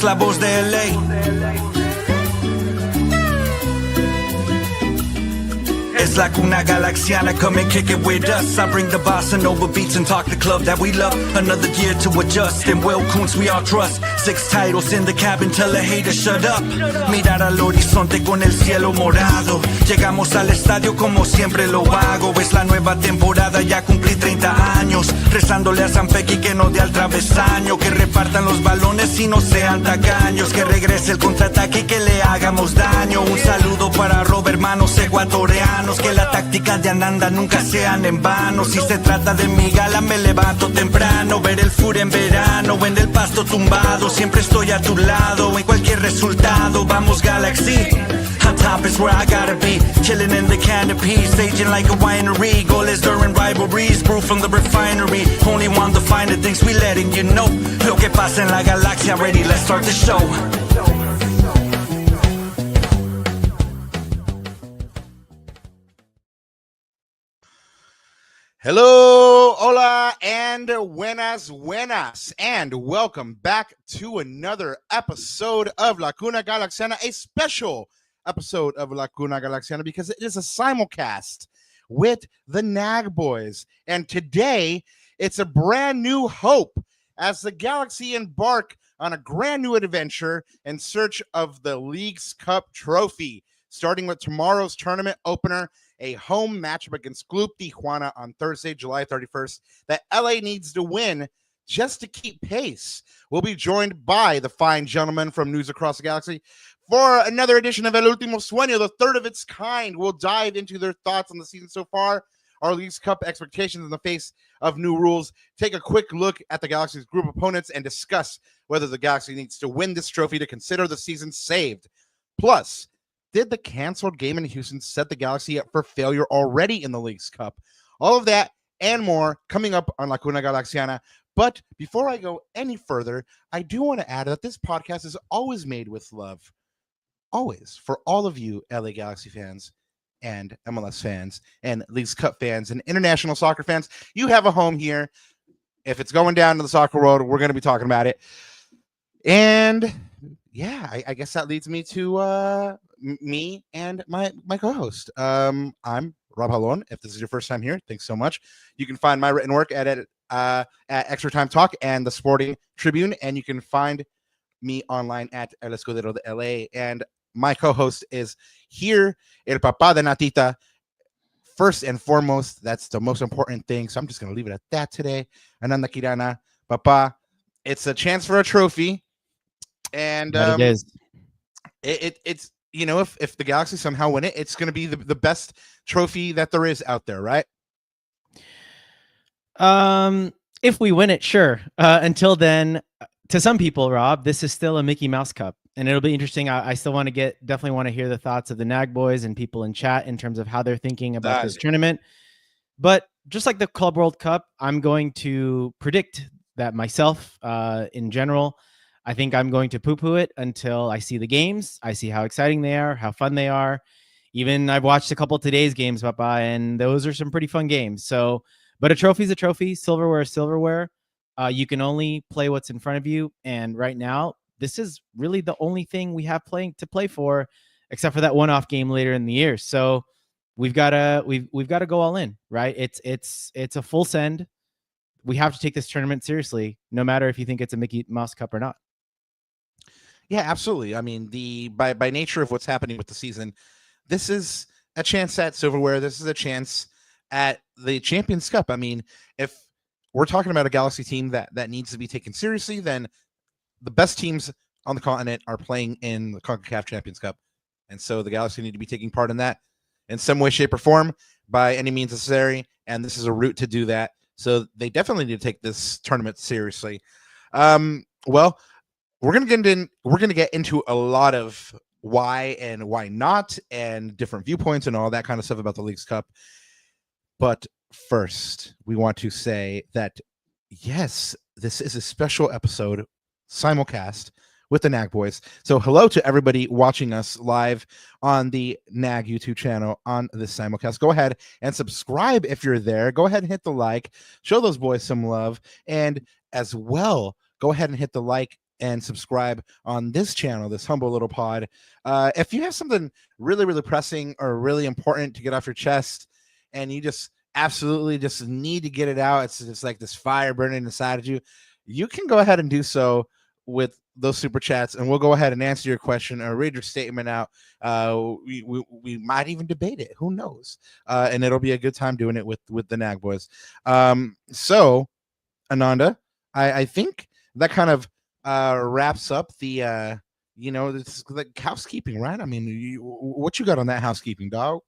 es la voz de LA. It's la cuna galaxiana, come and kick it with us. I bring the bossa nova beats and talk the club that we love. Another year to adjust, and Will Kuntz we all trust. 6 titles in the cabin, tell the haters shut up. Mirar al horizonte con el cielo morado. Llegamos al estadio como siempre lo hago. Es la nueva temporada, ya cumplí 30 años. Rezándole a San Pequi que no dé al travesaño. Que repartan los balones y no sean tacaños. Que regrese el contraataque y que le hagamos daño. Un saludo para Robert, hermanos ecuatorianos. Que la táctica de Ananda nunca sean en vano. Si se trata de mi gala me levanto temprano. Ver el fur en verano, en el pasto tumbado. Siempre estoy a tu lado, en cualquier resultado. Vamos Galaxy, on top is where I gotta be. Chilling in the canopy, staging like a winery. Goals during rivalries, brew from the refinery. Only want the finer things, we letting you know. Lo que pasa en la galaxia, ready, let's start the show. Hello, hola, and buenas, and welcome back to another episode of La Cuna Galaxiana, a special episode of La Cuna Galaxiana because it is a simulcast with the Nag Boys. And today, it's a brand new hope as the Galaxy embark on a brand new adventure in search of the League's Cup trophy, starting with tomorrow's tournament opener, a home matchup against Club Tijuana on Thursday, July 31st, that LA needs to win just to keep pace. We'll be joined by the fine gentlemen from News Across the Galaxy for another edition of El Último Sueño, the third of its kind. We'll dive into their thoughts on the season so far, our League's Cup expectations in the face of new rules, take a quick look at the Galaxy's group opponents, and discuss whether the Galaxy needs to win this trophy to consider the season saved. Plus, did the canceled game in Houston set the Galaxy up for failure already in the League's Cup? All of that and more coming up on La Cuna Galaxiana. But before I go any further, I do want to add that this podcast is always made with love. Always. For all of you LA Galaxy fans and MLS fans and League's Cup fans and international soccer fans, you have a home here. If it's going down to the soccer world, we're going to be talking about it. And yeah, I guess that leads me to me and my co-host. I'm Rob Halon. If this is your first time here, thanks so much. You can find my written work at Extra Time Talk and the Sporting Tribune, and you can find me online at El Escudero de LA. And my co-host is here, El Papá de Natita. First and foremost, that's the most important thing. So I'm just going to leave it at that today. Ananda Kirana, Papa, it's a chance for a trophy. And it is. It's you know, if the Galaxy somehow win it, it's going to be the best trophy that there is out there, right? If we win it, sure. Until then, to some people, Rob, this is still a Mickey Mouse Cup, and it'll be interesting. I still want to definitely want to hear the thoughts of the Nag Boys and people in chat in terms of how they're thinking about this tournament. But just like the Club World Cup, I'm going to predict that myself. In general, I think I'm going to poo-poo it until I see the games. I see how exciting they are, how fun they are. Even I've watched a couple of today's games, Papa, and those are some pretty fun games. So, but a trophy's a trophy, silverware is silverware. You can only play what's in front of you. And right now, this is really the only thing we have to play for, except for that one-off game later in the year. So we've got to go all in, right? It's a full send. We have to take this tournament seriously, no matter if you think it's a Mickey Mouse Cup or not. Yeah, absolutely. I mean, by nature of what's happening with the season, this is a chance at silverware. This is a chance at the Champions Cup. I mean, if we're talking about a Galaxy team that needs to be taken seriously, then the best teams on the continent are playing in the CONCACAF Champions Cup. And so the Galaxy need to be taking part in that in some way, shape, or form by any means necessary. And this is a route to do that. So they definitely need to take this tournament seriously. Well, we're gonna get into a lot of why and why not, and different viewpoints and all that kind of stuff about the League's Cup. But first, we want to say that yes, this is a special episode, simulcast with the Nag Boys. So hello to everybody watching us live on the Nag YouTube channel on this simulcast. Go ahead and subscribe if you're there. Go ahead and hit the like, show those boys some love, and as well, go ahead and hit the like and subscribe on this channel, this humble little pod. If you have something really, really pressing or really important to get off your chest, and you just absolutely just need to get it out, it's just like this fire burning inside of you, you can go ahead and do so with those super chats, and we'll go ahead and answer your question or read your statement out. We might even debate it. Who knows? And it'll be a good time doing it with the Nag boys. So, Ananda, I think that kind of wraps up the this like housekeeping, right? I mean, what you got on that housekeeping, dog?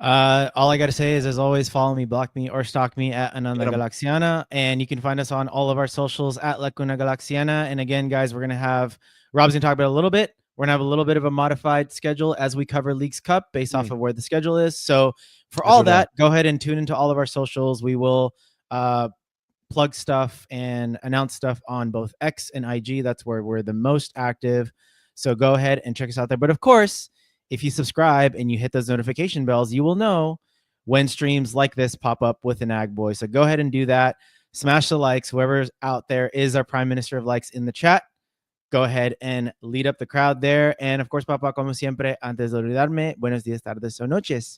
All I got to say is, as always, follow me, block me, or stalk me at Ananda Get 'em. Galaxiana. And you can find us on all of our socials at Lacuna Galaxiana. And again, guys, we're going to have, Rob's going to talk about it a little bit. We're going to have a little bit of a modified schedule as we cover Leagues Cup based off of where the schedule is. So for all that, go ahead and tune into all of our socials. We will plug stuff and announce stuff on both X and IG. That's where we're the most active. So go ahead and check us out there. But of course, if you subscribe and you hit those notification bells, you will know when streams like this pop up with an Ag Boy. So go ahead and do that. Smash the likes. Whoever's out there is our Prime Minister of Likes in the chat. Go ahead and lead up the crowd there. And of course, papá, como siempre, antes de olvidarme, buenos días, tardes o noches.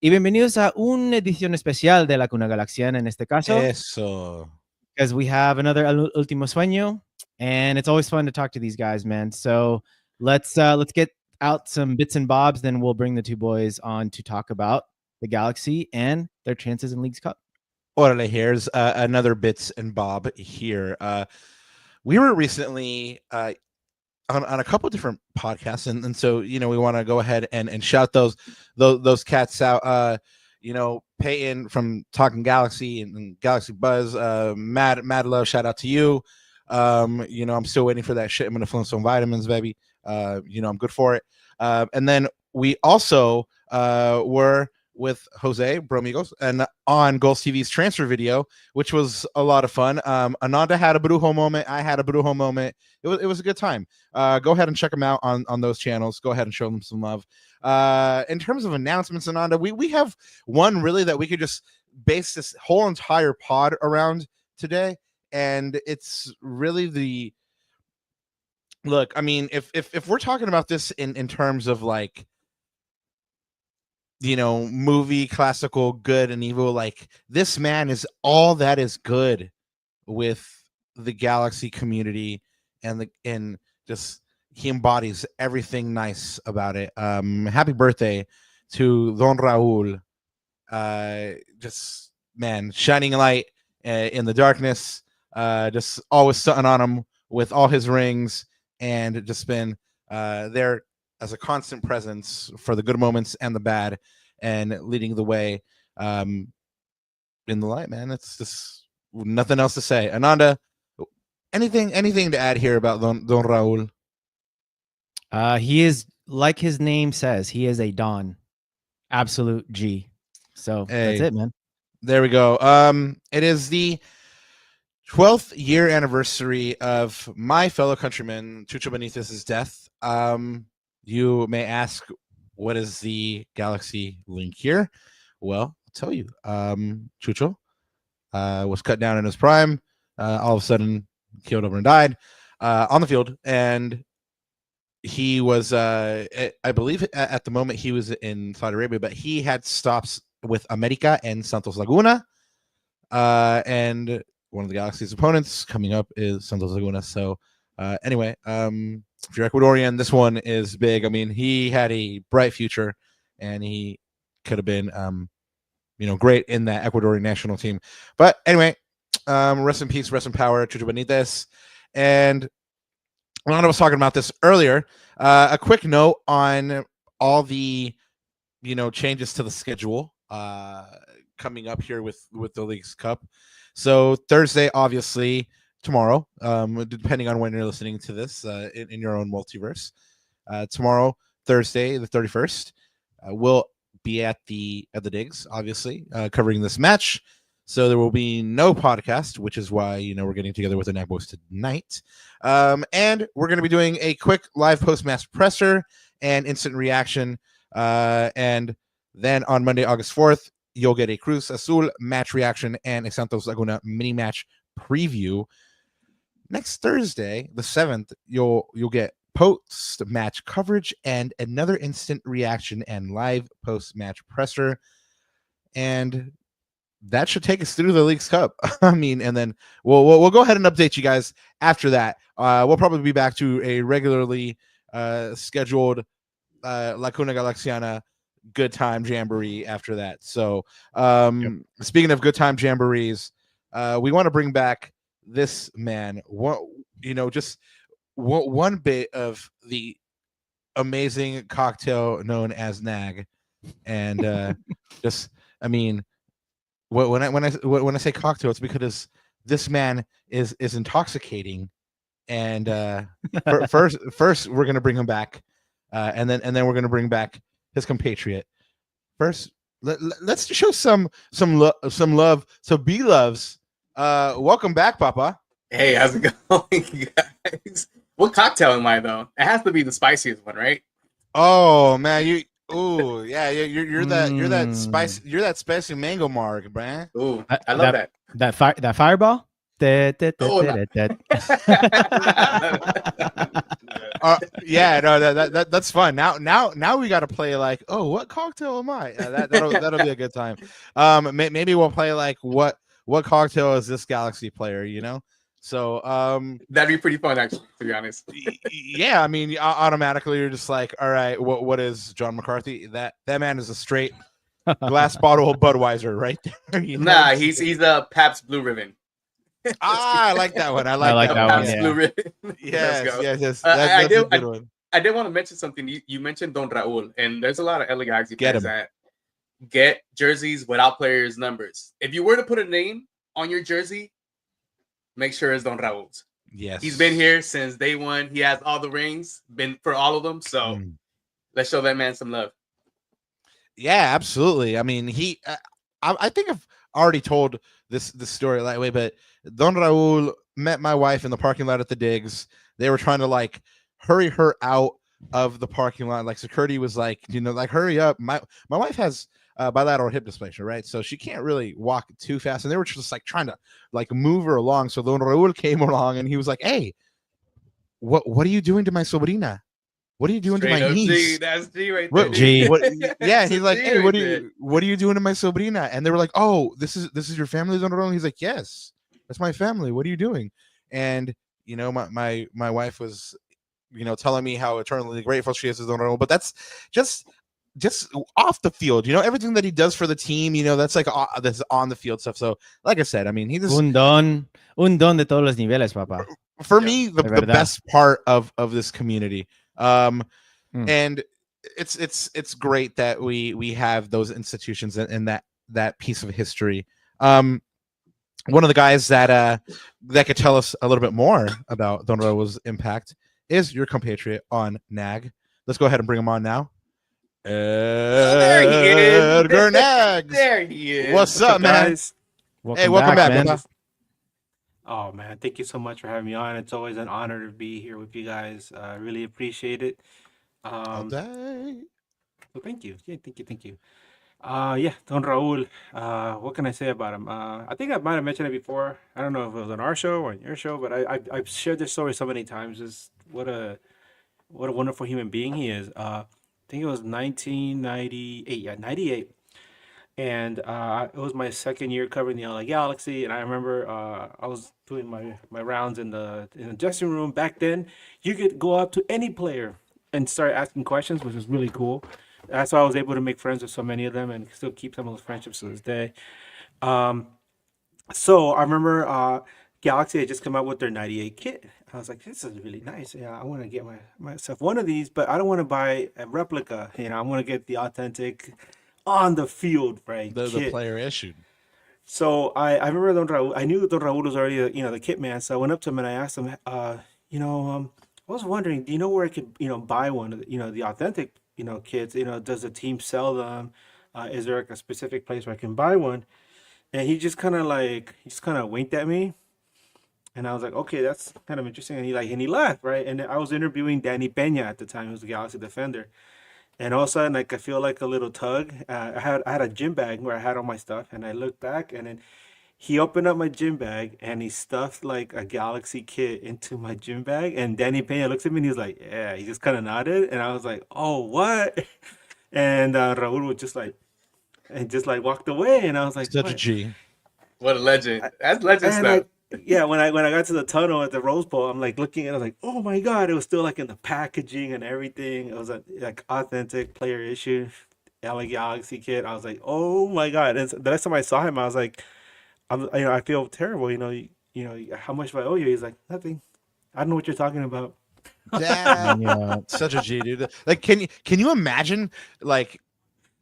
Y bienvenidos a una edición especial de La Cuna Galaxiana en este caso. Eso. Because we have another Último Sueño. And it's always fun to talk to these guys, man. So let's get out some bits and bobs, then we'll bring the two boys on to talk about the Galaxy and their chances in Leagues Cup. Orale, here's another bits and bob here. We were recently on a couple of different podcasts, and so we want to go ahead and shout those cats out. Peyton from Talking Galaxy and Galaxy Buzz, mad love, shout out to you. I'm still waiting for that shit. I'm gonna fill in some vitamins, baby. I'm good for it. And then we also were with Jose Bromigos and on Goals TV's transfer video, which was a lot of fun. Ananda had a Brujo moment. I had a Brujo moment. It was a good time. Go ahead and check them out on those channels. Go ahead and show them some love. In terms of announcements, Ananda, we have one really that we could just base this whole entire pod around today. And it's really look, I mean, if we're talking about this in terms of like, movie, classical, good and evil, like this man is all that is good with the Galaxy community and just he embodies everything nice about it. Happy birthday to Don Raul. Just man, shining light in the darkness. Just always sitting on him with all his rings and just been there as a constant presence for the good moments and the bad and leading the way in the light, man. It's just nothing else to say. Ananda, anything to add here about Don Raul? He is, like his name says, he is a Don. Absolute G. So that's it, man. There we go. It is the 12th year anniversary of my fellow countryman Chucho Benitez's death. You may ask, what is the Galaxy link here? Well, I'll tell you. Chucho was cut down in his prime. All of a sudden, killed over and died on the field. And he was, I believe at the moment he was in Saudi Arabia, but he had stops with America and Santos Laguna. And one of the Galaxy's opponents coming up is Santos Laguna. So anyway, if you're Ecuadorian, this one is big. I mean, he had a bright future and he could have been, great in that Ecuadorian national team. But anyway, rest in peace, rest in power, Chucho Benitez. And Ronald was talking about this earlier. A quick note on all the, changes to the schedule coming up here with the Leagues Cup. So Thursday, obviously, tomorrow, depending on when you're listening to this in your own multiverse. Tomorrow, Thursday, the 31st, we'll be at the digs, obviously, covering this match. So there will be no podcast, which is why we're getting together with the Nag Boys tonight. And we're going to be doing a quick live post-match presser and instant reaction. And then on Monday, August 4th, you'll get a Cruz Azul match reaction and a Santos Laguna mini match preview. next Thursday, the 7th, you'll get post-match coverage and another instant reaction and live post-match presser. And that should take us through the League's Cup. I mean, and then we'll go ahead and update you guys after that. We'll probably be back to a regularly scheduled Lacuna Galaxiana good time jamboree after that. So speaking of good time jamborees, we want to bring back this man. Just one bit of the amazing cocktail known as Nag, and just I mean, when I say cocktail, it's because this man is intoxicating, and first we're gonna bring him back, and then we're gonna bring back his compatriot. First, let's show some love. So B loves. Welcome back, Papa. Hey, how's it going, guys? What cocktail am I though? It has to be the spiciest one, right? Oh man, you're that spicy mango marg, Bryant. Ooh, I love that. That fireball. Yeah, no, that's fun. Now we got to play like, oh, what cocktail am I? That'll be a good time. Maybe we'll play like what cocktail is this Galaxy player? So that'd be pretty fun, actually, to be honest. Yeah, I mean, automatically you're just like, all right, what is John McCarthy? That man is a straight glass bottle of Budweiser, right there. Nah, he's a Pabst Blue Ribbon. I like that one. I like that one. Pabst Blue Ribbon. Yes. I did want to mention something. You mentioned Don Raul, and there's a lot of LA Galaxy fans that get jerseys without players' numbers. If you were to put a name on your jersey, make sure it's Don Raul's. Yes. He's been here since day one. He has all the rings, been for all of them. So let's show that man some love. Yeah, absolutely. I mean, I think I've already told this story that way, but Don Raul met my wife in the parking lot at the Digs. They were trying to like hurry her out of the parking lot. Like security was like, like hurry up. My wife has bilateral hip dysplasia, right? So she can't really walk too fast, and they were just like trying to like move her along. So Don Raul came along, and he was like, "Hey, what are you doing to my sobrina? What are you doing Straight to my niece?" G, that's G right there. G. Yeah, he's like, "Hey, what right are you doing to my sobrina?" And they were like, "Oh, this is your family, Don Raul." And he's like, "Yes, that's my family. What are you doing?" And my wife was, telling me how eternally grateful she is to Don Raul, but that's just off the field, everything that he does for the team, that's like that's on the field stuff. So like I said, I mean, he just un don de todos los niveles, papá. For me, the best part of this community, and it's great that we have those institutions and that piece of history. One of the guys that could tell us a little bit more about Don Raul's impact is your compatriot on NAG. Let's go ahead and bring him on now. There he is. Edgar Nags. There he is. What's up, man? Guys? Welcome back, man. Oh man, thank you so much for having me on. It's always an honor to be here with you guys. I really appreciate it. So thank you. Yeah, thank you. Don Raul. What can I say about him? I think I might have mentioned it before. I don't know if it was on our show or on your show, but I've shared this story so many times. Just what a wonderful human being he is. I think it was 1998. Yeah, 98. And it was my second year covering the LA Galaxy, and I remember I was doing my rounds in the dressing room. Back then, you could go up to any player and start asking questions, which was really cool. That's why I was able to make friends with so many of them and still keep some of those friendships to this day. So I remember Galaxy had just come out with their 98 kit. I was like, this is really nice. Yeah, I want to get myself one of these, but I don't want to buy a replica. I want to get the authentic on the field, right? The player issued. So I remember Don Raul. I knew Don Raul was already the kit man. So I went up to him and I asked him, I was wondering, do you know where I could buy one of the authentic kits? Does the team sell them? Is there like a specific place where I can buy one? And he just kind of winked at me. And I was like, okay, that's kind of interesting. And he left, right? And I was interviewing Danny Peña at the time, who was the Galaxy defender. And all of a sudden, I feel like a little tug. I had a gym bag where I had all my stuff, and I looked back, and then He opened up my gym bag and he stuffed like a Galaxy kit into my gym bag. And Danny Pena looks at me and he's like, "Yeah." He just kind of nodded, and I was like, "Oh, what?" And Raul was just like, and just like walked away, and I was like, Such a "What?" G. What a legend. That's legend And stuff. yeah, when I got to the tunnel at the Rose Bowl, I'm like looking at it, I was like, "Oh my God!" It was still like in the packaging and everything. It was like authentic player issue, LA Galaxy kit. I was like, "Oh my God!" And the next time I saw him, I was like, I feel terrible. How much do I owe you?" He's like, "Nothing. I don't know what you're talking about." Damn. Yeah. Such a G, dude. Like, can you imagine like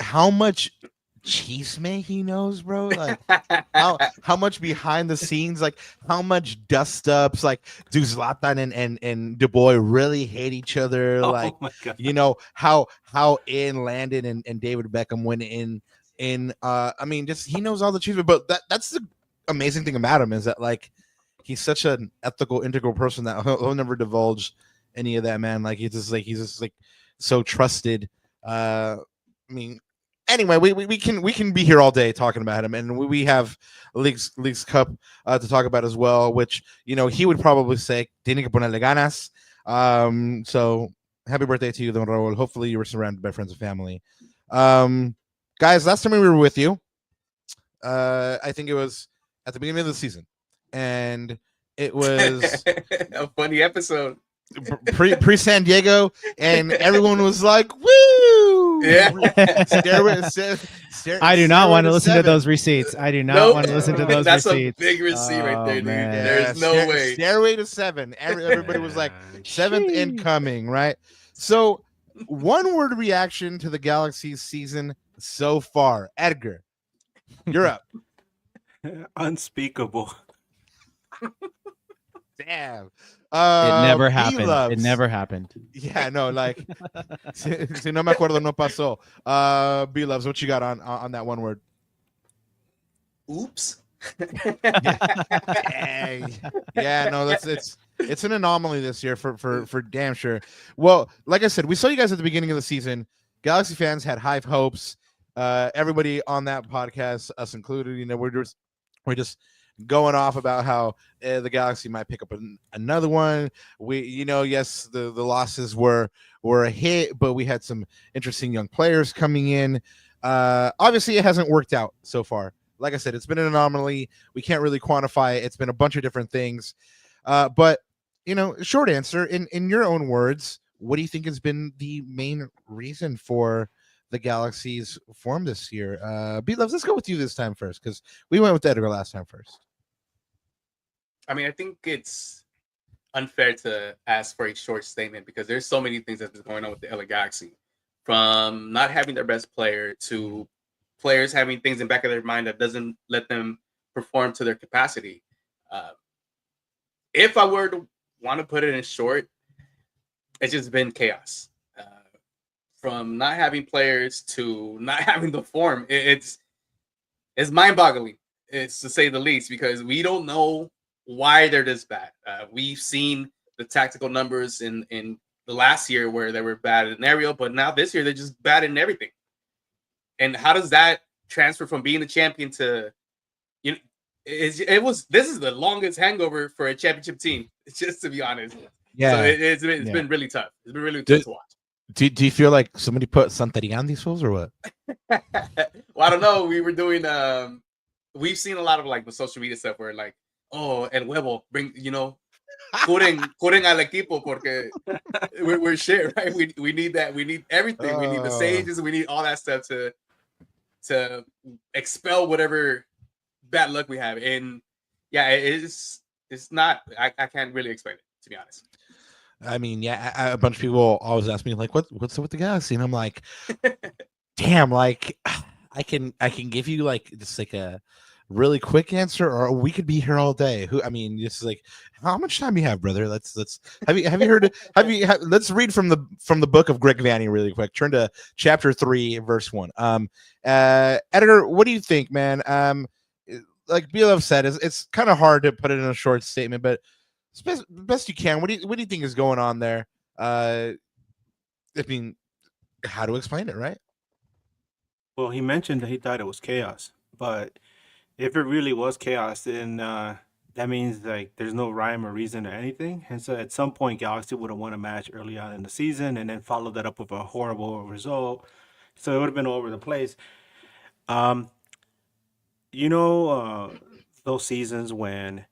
how much chisme he knows, bro? Like how much behind the scenes, like how much dust ups, like do Zlatan and Du Bois really hate each other? Like, Oh my God. how in Landon and David Beckham went in I mean, just he knows all the chisme, but that's the amazing thing about him is that like he's such an ethical, integral person that he'll never divulge any of that, man. Like he's just like so trusted. I mean, anyway, we can be here all day talking about him, and we have Leagues Cup to talk about as well, which he would probably say tiene que ponerle ganas. So happy birthday to you, Don Raul. Hopefully you were surrounded by friends and family. Guys, last time we were with you, I think it was at the beginning of the season, and it was a funny episode. Pre San Diego, and everyone was like, "Woo!" Yeah. I do not want to listen to those receipts. I do not want to listen to those That's receipts. a big receipt right there, dude. Man. There's no way. Stairway to 7. Everybody was like, 7th incoming, right? So, one word reaction to the Galaxy's season so far. Edgar, you're up. Unspeakable. Damn. It never happened. B-Loves. It never happened. Yeah, no, like, si no me acuerdo, no pasó. B-Loves, what you got on that one word? Oops. Yeah, no, it's an anomaly this year for damn sure. Well, like I said, we saw you guys at the beginning of the season. Galaxy fans had high hopes. Everybody on that podcast, us included, we're just going off about how the Galaxy might pick up another one. We, yes, the losses were a hit, but we had some interesting young players coming in. Obviously, it hasn't worked out so far. Like I said, it's been an anomaly. We can't really quantify it. It's been a bunch of different things. But, short answer, in your own words, what do you think has been the main reason for the Galaxy's form this year? B-Loves, let's go with you this time first, because we went with Edgar last time first. I mean, I think it's unfair to ask for a short statement because there's so many things that's going on with the LA Galaxy, from not having their best player to players having things in the back of their mind that doesn't let them perform to their capacity. If I were to want to put it in short, it's just been chaos. From not having players to not having the form, it's mind-boggling. It's to say the least, because we don't know why they're this bad. We've seen the tactical numbers in the last year where they were bad in aerial, but now this year they're just bad in everything. And how does that transfer from being the champion to, this is the longest hangover for a championship team, just to be honest. Yeah. So it's been really tough. It's been really tough to watch. Do you feel like somebody put Santeria on these fools or what? Well, I don't know. We were doing, we've seen a lot of like the social media stuff where like, oh, el huevo, bring, curen al equipo porque we're shit, right? We need that. We need everything. We need the sages. We need all that stuff to expel whatever bad luck we have. And yeah, it's not, I can't really explain it, to be honest. I mean, yeah, a bunch of people always ask me like, what's up with the Galaxy? And I'm like, damn, like I can give you like just like a really quick answer, or we could be here all day. Just like, how much time do you have, brother? Let's have you heard let's read from the book of Greg Vanny really quick. Turn to chapter 3 verse 1. Edgar, what do you think, man? Like BLF said, it's kind of hard to put it in a short statement, but best you can. What do you think is going on there? I mean, how to explain it, right? Well, he mentioned that he thought it was chaos, but if it really was chaos, then that means like there's no rhyme or reason or anything. And so at some point, Galaxy would have won a match early on in the season and then followed that up with a horrible result. So it would have been all over the place. Um, you know, those seasons when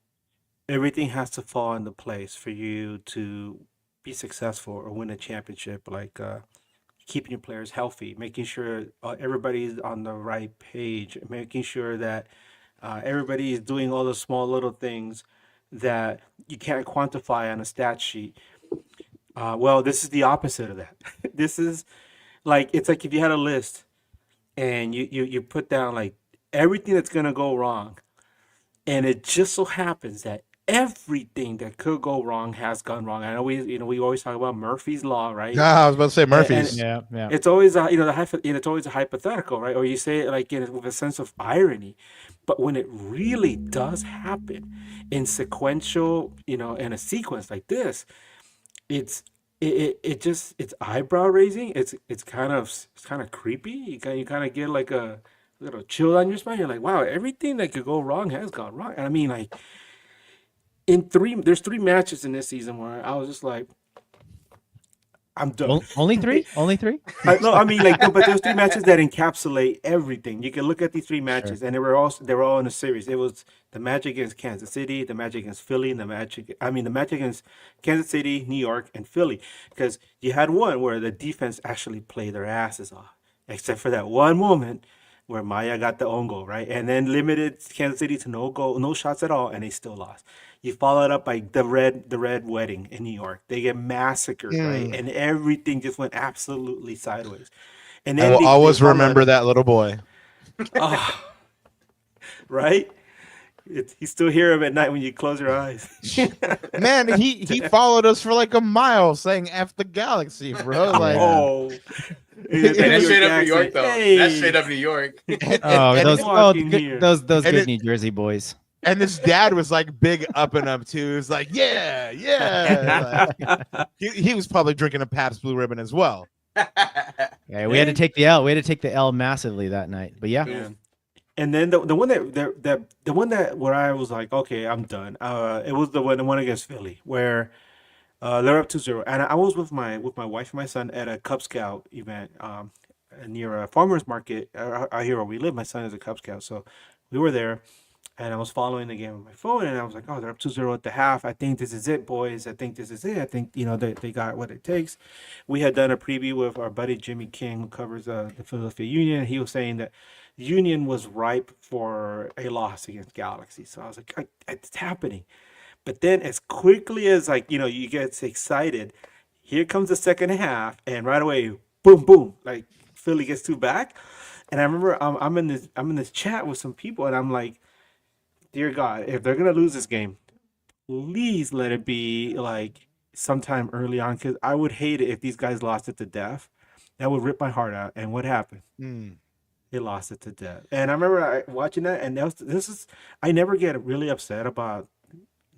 everything has to fall into place for you to be successful or win a championship, like keeping your players healthy, making sure everybody's on the right page, making sure that everybody is doing all the small little things that you can't quantify on a stat sheet. Well, this is the opposite of that. This is like it's like if you had a list and you put down like everything that's gonna go wrong, and it just so happens that everything that could go wrong has gone wrong. I know we always talk about Murphy's Law, right? Yeah, I was about to say Murphy's. Yeah. It's always it's always a hypothetical, right? Or you say it like with a sense of irony, but when it really does happen in sequential, in a sequence like this, it's it's eyebrow raising. It's kind of creepy. You kind of get like a little chill on your spine. You're like, wow, everything that could go wrong has gone wrong. And I mean, like there's 3 matches in this season where I was just like, I'm done. Only 3? Only 3? No, I mean like no, but there's 3 matches that encapsulate everything. You can look at these 3 matches, and they were all in a series. It was the match against Kansas City, the match against Philly, and the match against Kansas City, New York, and Philly. Because you had one where the defense actually played their asses off, except for that one moment where Maya got the own goal, right? And then limited Kansas City to no shots at all, and they still lost. You follow it up by the red wedding in New York. They get massacred, right? And everything just went absolutely sideways. And then I will always remember that little boy. Right? You still hear him at night when you close your eyes. Man, he followed us for like a mile saying F the Galaxy, bro. Like, that's straight up New York, though. Hey. That's straight up New York. Those good New Jersey boys. And his dad was like big up and up too. He was like, yeah. Like, he was probably drinking a Pabst Blue Ribbon as well. Yeah, we had to take the L. We had to take the L massively that night. But yeah. And then the one that where I was like, okay, I'm done. It was the one against Philly where they're up 2-0, and I was with my wife and my son at a Cub Scout event near a farmers market out here where we live. My son is a Cub Scout, so we were there. And I was following the game on my phone, and I was like, oh, they're up 2-0 at the half. I think this is it, boys. I think this is it. I think, they got what it takes. We had done a preview with our buddy Jimmy King, who covers the Philadelphia Union. He was saying that the Union was ripe for a loss against Galaxy. So I was like, it's happening. But then as quickly as, you get excited, here comes the second half, and right away, boom, boom, like Philly gets 2 back. And I remember I'm in this chat with some people, and I'm like, dear God, if they're gonna lose this game, please let it be like sometime early on, because I would hate it if these guys lost it to death. That would rip my heart out. And what happened? They lost it to death. And I remember watching that, and I never get really upset about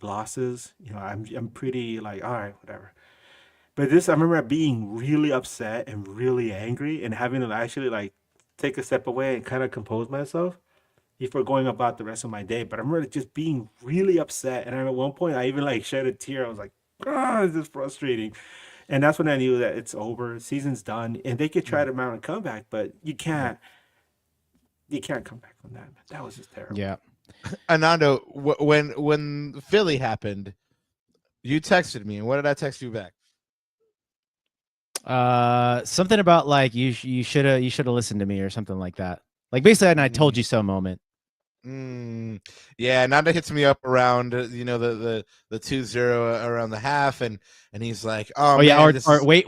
losses. I'm pretty like, all right, whatever. But this, I remember being really upset and really angry, and having to actually like take a step away and kind of compose myself before going about the rest of my day. But I remember just being really upset, and at one point I even like shed a tear. I was like, this is frustrating. And that's when I knew that it's over, season's done, and they could try to mount a comeback, but you can't come back from that. That was just terrible. Yeah. Anando, when Philly happened, you texted me, and what did I text you back? Something about like you should have listened to me or something like that. Like basically, and I told you so moment. Yeah, Nanda hits me up around the 2-0 around the half, and he's like, oh man, yeah, or wait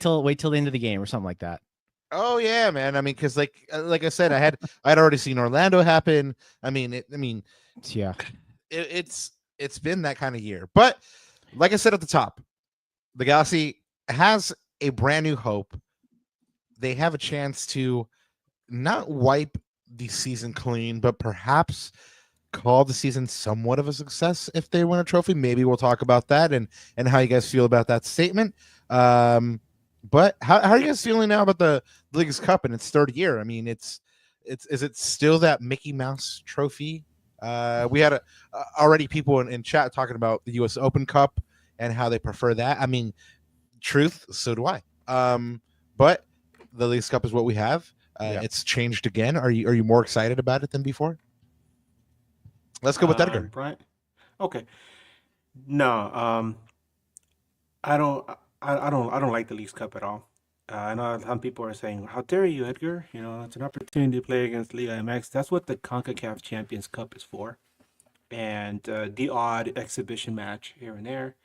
till the end of the game or something like that. Oh yeah, man. I mean, because like I said, I'd already seen Orlando happen. I mean, yeah, it's been that kind of year. But like I said at the top, the Galaxy has a brand new hope. They have a chance to not wipe the season clean, but perhaps call the season somewhat of a success if they win a trophy. Maybe we'll talk about that and how you guys feel about that statement. But how are you guys feeling now about the League's Cup in its third year? I mean, it's is it still that Mickey Mouse trophy? We had already people in chat talking about the U.S. Open Cup and how they prefer that. I mean, truth, so do I. But the Leagues Cup is what we have. It's changed again. Are you more excited about it than before? Let's go with Edgar. Bryant. Okay. No, I don't like the Leagues Cup at all. I know some people are saying, "How dare you, Edgar? You know, it's an opportunity to play against Liga MX." That's what the CONCACAF Champions Cup is for, and the odd exhibition match here and there.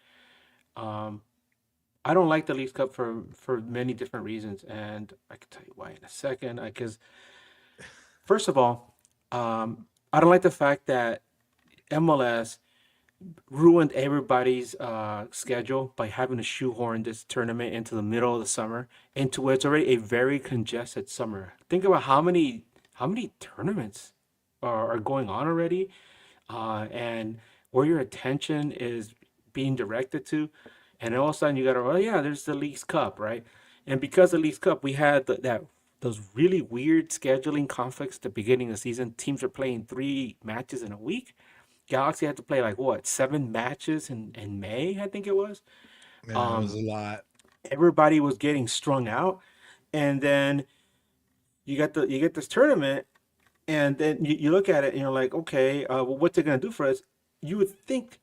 I don't like the Leagues Cup for many different reasons, and I can tell you why in a second. Because first of all, I don't like the fact that MLS ruined everybody's schedule by having to shoehorn this tournament into the middle of the summer, into where it's already a very congested summer. Think about how many tournaments are going on already, and where your attention is being directed to, and all of a sudden you got to, oh yeah, there's the Leagues Cup, right? And because the Leagues Cup, we had those really weird scheduling conflicts at the beginning of the season. Teams are playing 3 matches in a week. Galaxy had to play like what 7 matches in May, I think it was. Yeah, it was a lot. Everybody was getting strung out, and then you get this tournament, and then you look at it and you're like, okay, well, what's it gonna do for us? You would think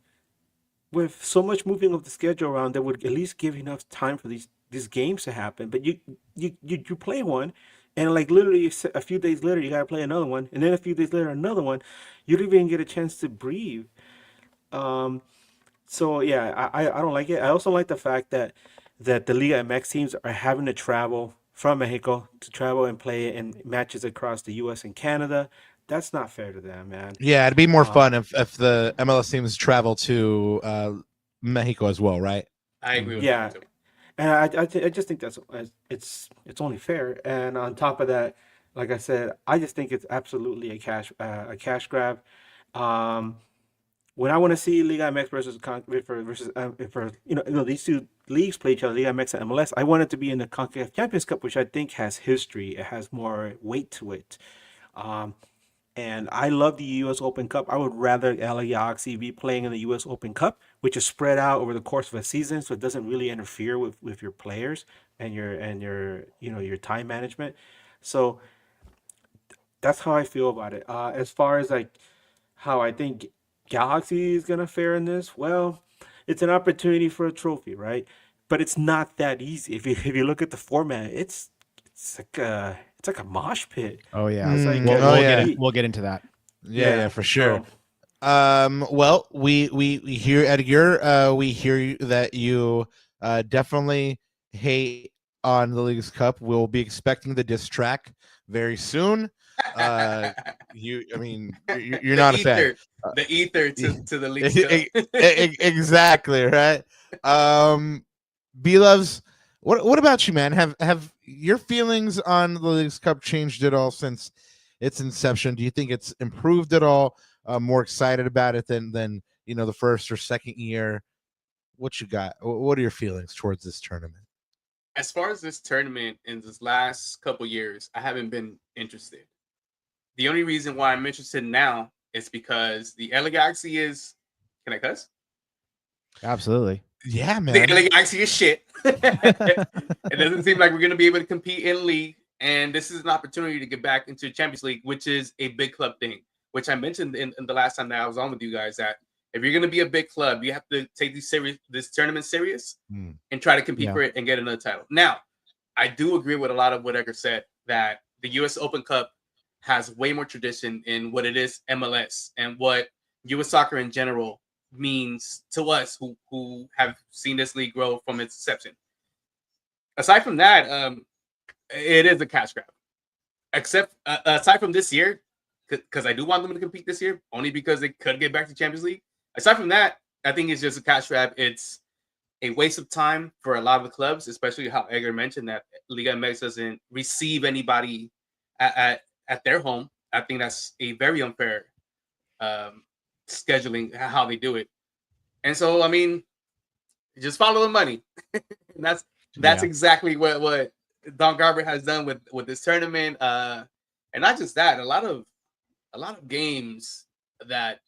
with so much moving of the schedule around, that would at least give enough time for these games to happen. But you play one, and like literally a few days later, you got to play another one, and then a few days later, another one. You don't even get a chance to breathe. So yeah, I don't like it. I also like the fact that the Liga MX teams are having to travel from Mexico to travel and play in matches across the U.S. and Canada. That's not fair to them, man. Yeah, it'd be more fun if the MLS teams travel to Mexico as well, right? I agree with that too. And I just think that's it's only fair. And on top of that, like I said, I just think it's absolutely a cash grab. When I want to see Liga MX versus these two leagues play each other, Liga MX and MLS, I want it to be in the CONCACAF Champions Cup, which I think has history. It has more weight to it. And I love the U.S. Open Cup. I would rather LA Galaxy be playing in the U.S. Open Cup, which is spread out over the course of a season, so it doesn't really interfere with your players and your time management. So that's how I feel about it. As far as like how I think Galaxy is gonna fare in this, well, it's an opportunity for a trophy, right? But it's not that easy. If you look at the format, it's like a mosh pit. Oh yeah, It's like, we'll get into that. Yeah, for sure. Well, we hear Edgar. We hear that you definitely hate on the Leagues Cup. We'll be expecting the diss track very soon. You're not a fan. The ether to the Leagues Cup. Exactly right. B-Loves, what about you, man? Have your feelings on the Leagues Cup changed at all since its inception? Do you think it's improved at all? More excited about it than the first or second year? What you got? What are your feelings towards this tournament? As far as this tournament in this last couple years, I haven't been interested. The only reason why I'm interested now is because the LA Galaxy is. Can I cuss? Absolutely. Yeah, man. The LA Galaxy is shit. It doesn't seem like we're going to be able to compete in league, and this is an opportunity to get back into the Champions League, which is a big club thing, which I mentioned in the last time that I was on with you guys, that if you're going to be a big club, you have to take this tournament serious and try to compete for it and get another title. Now, I do agree with a lot of what Edgar said, that the U.S. Open Cup has way more tradition in what it is MLS and what U.S. soccer in general means to us who have seen this league grow from its inception. Aside from that, it is a cash grab. Except aside from this year, because I do want them to compete this year, only because they could get back to Champions League. Aside from that, I think it's just a cash grab. It's a waste of time for a lot of the clubs, especially how Edgar mentioned that Liga MX doesn't receive anybody at their home. I think that's a very unfair scheduling, how they do it. And so, I mean, just follow the money. That's exactly what Don Garber has done with this tournament. And not just that, a lot of games that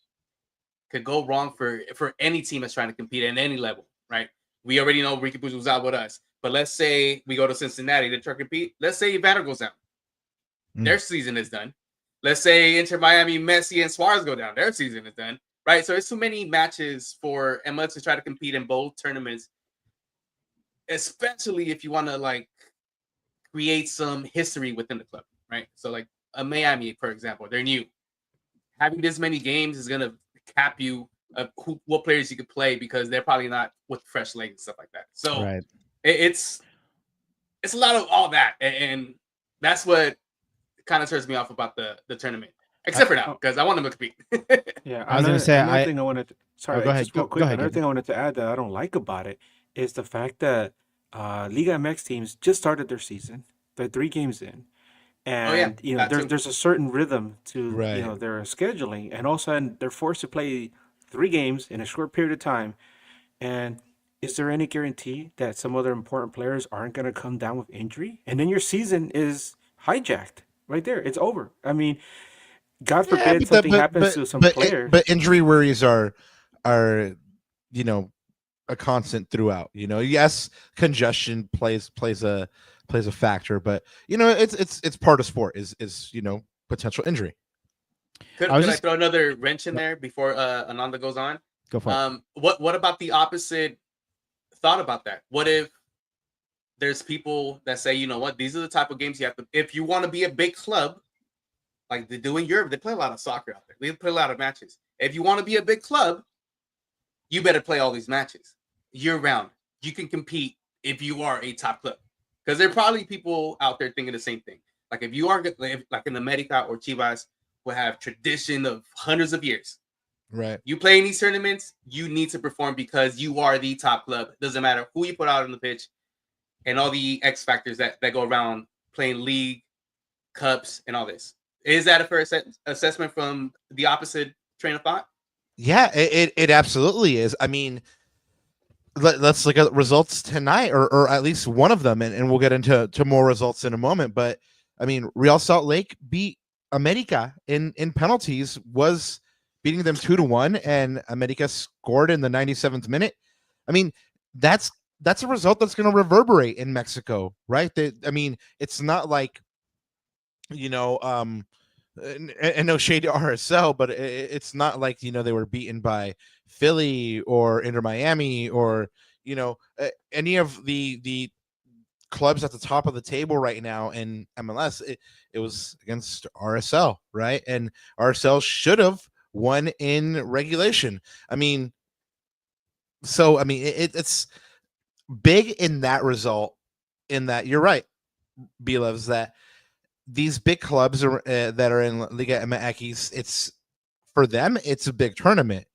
could go wrong for any team that's trying to compete at any level, right? We already know Ricky Puig was out with us, but let's say we go to Cincinnati to try to compete. Let's say Evander goes down. Their season is done. Let's say Inter Miami, Messi, and Suarez go down. Their season is done, right? So it's too many matches for MLS to try to compete in both tournaments, especially if you want to like create some history within the club, right? So like a Miami, for example, they're new. Having this many games is gonna cap you what players you could play because they're probably not with fresh legs and stuff like that. So it's a lot of all that, and that's what kind of turns me off about the tournament. Except for now, because I want them to compete. Yeah, I was going to say, another thing I wanted to, sorry, go ahead. just real quick. Go ahead, another thing I wanted to add that I don't like about it is the fact that Liga MX teams just started their season. They're 3 games in, and you know there's a certain rhythm to you know their scheduling, and all of a sudden they're forced to play 3 games in a short period of time. And is there any guarantee that some other important players aren't going to come down with injury, and then your season is hijacked right there? It's over. I mean, God forbid something happens to some player. But injury worries are you know a constant throughout. You know, yes, congestion plays a factor, but you know it's part of sport. Is you know potential injury. Could I throw another wrench in there before Ananda goes on? Go for it. What about the opposite thought about that? What if there's people that say, you know what, these are the type of games you have to, if you want to be a big club, like they do in Europe, they play a lot of soccer out there. They play a lot of matches. If you want to be a big club, you better play all these matches year round. You can compete if you are a top club. Because there are probably people out there thinking the same thing. Like if you are like in America or Chivas, will have tradition of hundreds of years. Right. You play in these tournaments, you need to perform because you are the top club. It doesn't matter who you put out on the pitch and all the X factors that go around playing league, cups, and all this. Is that a fair assessment from the opposite train of thought? Yeah, it absolutely is. I mean, let's look at results tonight, or at least one of them, and we'll get into more results in a moment. But I mean, Real Salt Lake beat America in penalties, was beating them 2-1, and America scored in the 97th minute. I mean, that's a result that's going to reverberate in Mexico, right? I mean, it's not like, you know, and no shade to RSL, but it's not like, you know, they were beaten by Philly or Inter Miami or, you know, any of the clubs at the top of the table right now in MLS. It was against RSL, right? And RSL should have won in regulation. I mean, so I mean, it's big in that result. In that, you're right, B-Loves, that these big clubs are that are in Liga MX, it's for them, it's a big tournament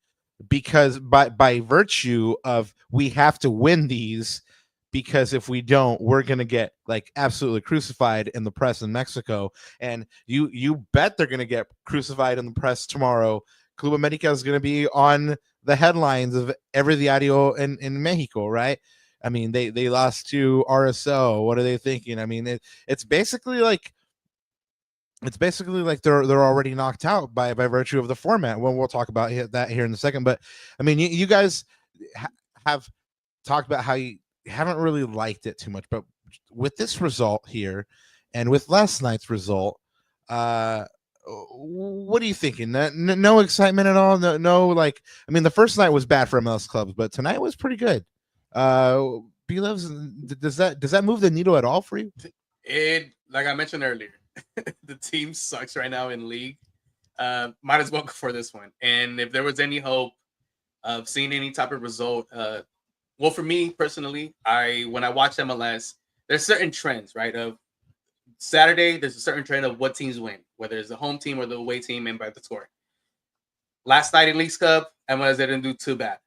because by virtue of we have to win these, because if we don't, we're going to get like absolutely crucified in the press in Mexico. And you bet they're going to get crucified in the press tomorrow. Club America is going to be on the headlines of every diario in Mexico, right? I mean, they lost to RSL. What are they thinking? I mean, it's basically like they're already knocked out by virtue of the format. Well, we'll talk about that here in a second. But I mean, you guys have talked about how you haven't really liked it too much, but with this result here and with last night's result, what are you thinking? No excitement at all? No, like, I mean, the first night was bad for MLS clubs, but tonight was pretty good. B-Loves, does that move the needle at all for you? It, like I mentioned earlier, the team sucks right now in league. Might as well go for this one. And if there was any hope of seeing any type of result, well, for me personally, when I watch MLS, there's certain trends, right? Of Saturday, there's a certain trend of what teams win, whether it's the home team or the away team, and by the score. Last night in Leagues Cup, MLS didn't do too bad.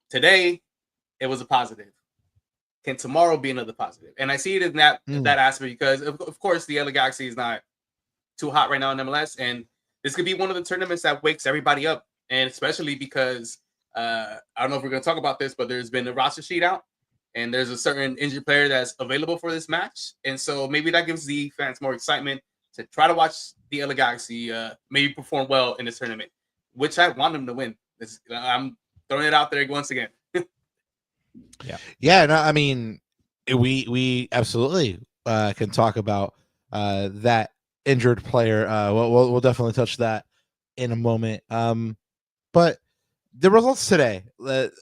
Today, it was a positive. Can tomorrow be another positive? And I see it in that aspect because, of course, the LA Galaxy is not too hot right now in MLS, and this could be one of the tournaments that wakes everybody up, and especially because I don't know if we're going to talk about this, but there's been a roster sheet out, and there's a certain injured player that's available for this match, and so maybe that gives the fans more excitement to try to watch the LA Galaxy maybe perform well in this tournament, which I want them to win. I'm throwing it out there once again. Yeah. No, I mean, we absolutely can talk about that injured player. We'll definitely touch that in a moment. But the results today,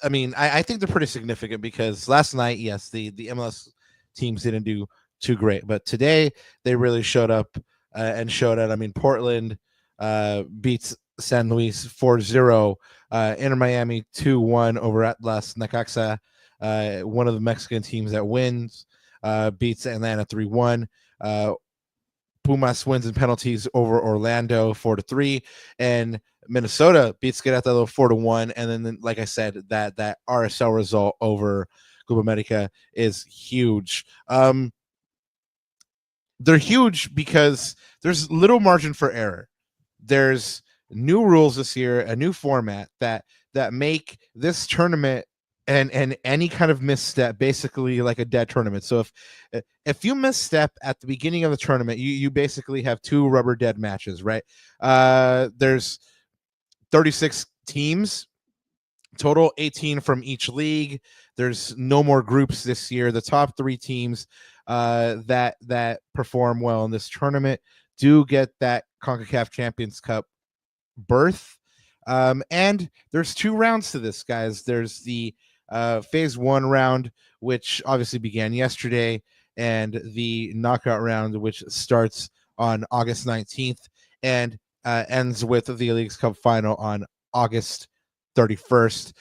I mean, I think they're pretty significant because last night, yes, the MLS teams didn't do too great, but today they really showed up and showed out. I mean, Portland beats San Luis 4-0, Inter Miami 2-1 over Atlas Necaxa, one of the Mexican teams that wins, beats Atlanta 3-1. Pumas wins in penalties over Orlando 4-3, and Minnesota beats Querétaro 4-1. And then, like I said, that RSL result over Club America is huge. They're huge because there's little margin for error. There's new rules this year, a new format that make this tournament and any kind of misstep basically like a dead tournament. So if you misstep at the beginning of the tournament, you basically have two rubber dead matches, right? There's 36 teams total, 18 from each league. There's no more groups this year. The top three teams that perform well in this tournament do get that CONCACAF Champions Cup berth. And there's two rounds to this, guys. There's the phase one round, which obviously began yesterday, and the knockout round, which starts on August 19th and ends with the Leagues Cup final on August 31st.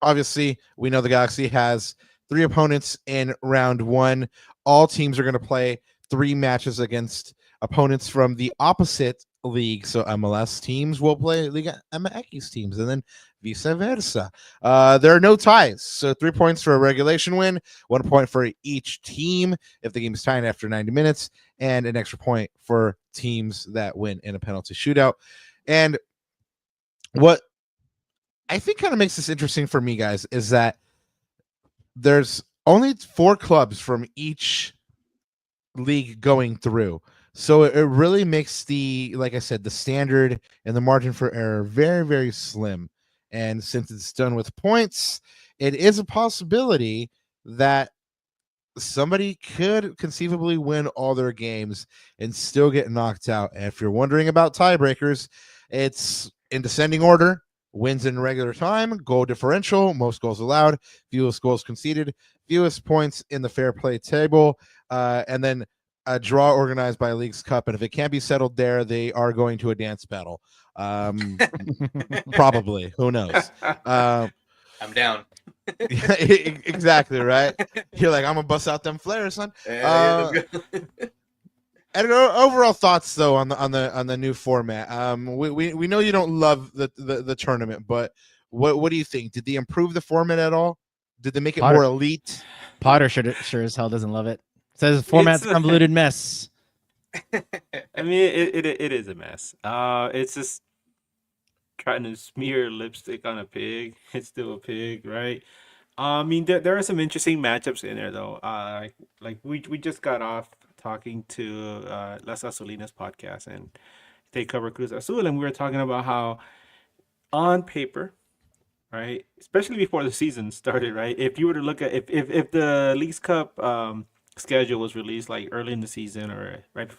Obviously, we know the Galaxy has three opponents in round one. All teams are going to play three matches against opponents from the opposite league. So MLS teams will play Liga MX teams, and then vice versa. There are no ties. So 3 points for a regulation win, 1 point for each team if the game is tied after 90 minutes, and an extra point for teams that win in a penalty shootout. And what I think kind of makes this interesting for me, guys, is that there's only 4 clubs from each league going through. So it really makes like I said, the standard and the margin for error very, very slim. And since it's done with points, it is a possibility that somebody could conceivably win all their games and still get knocked out. And if you're wondering about tiebreakers, it's in descending order: wins in regular time, goal differential, most goals allowed, fewest goals conceded, fewest points in the fair play table, and then a draw organized by Leagues Cup. And if it can't be settled there, they are going to a dance battle. Probably. Who knows? I'm down. Exactly, right? You're like, I'm gonna bust out them flares, son. Edgar, overall thoughts though on the new format. We know you don't love the tournament, but what do you think? Did they improve the format at all? Did they make it more elite? Potter sure as hell doesn't love it. Says format's a convoluted mess. I mean, it is a mess. It's just trying to smear lipstick on a pig. It's still a pig, right? I mean, there are some interesting matchups in there though. Like we just got off talking to Las Azulinas podcast, and they cover Cruz Azul, and we were talking about how on paper, right, especially before the season started, right, if you were to look at if the Leagues Cup schedule was released like early in the season or right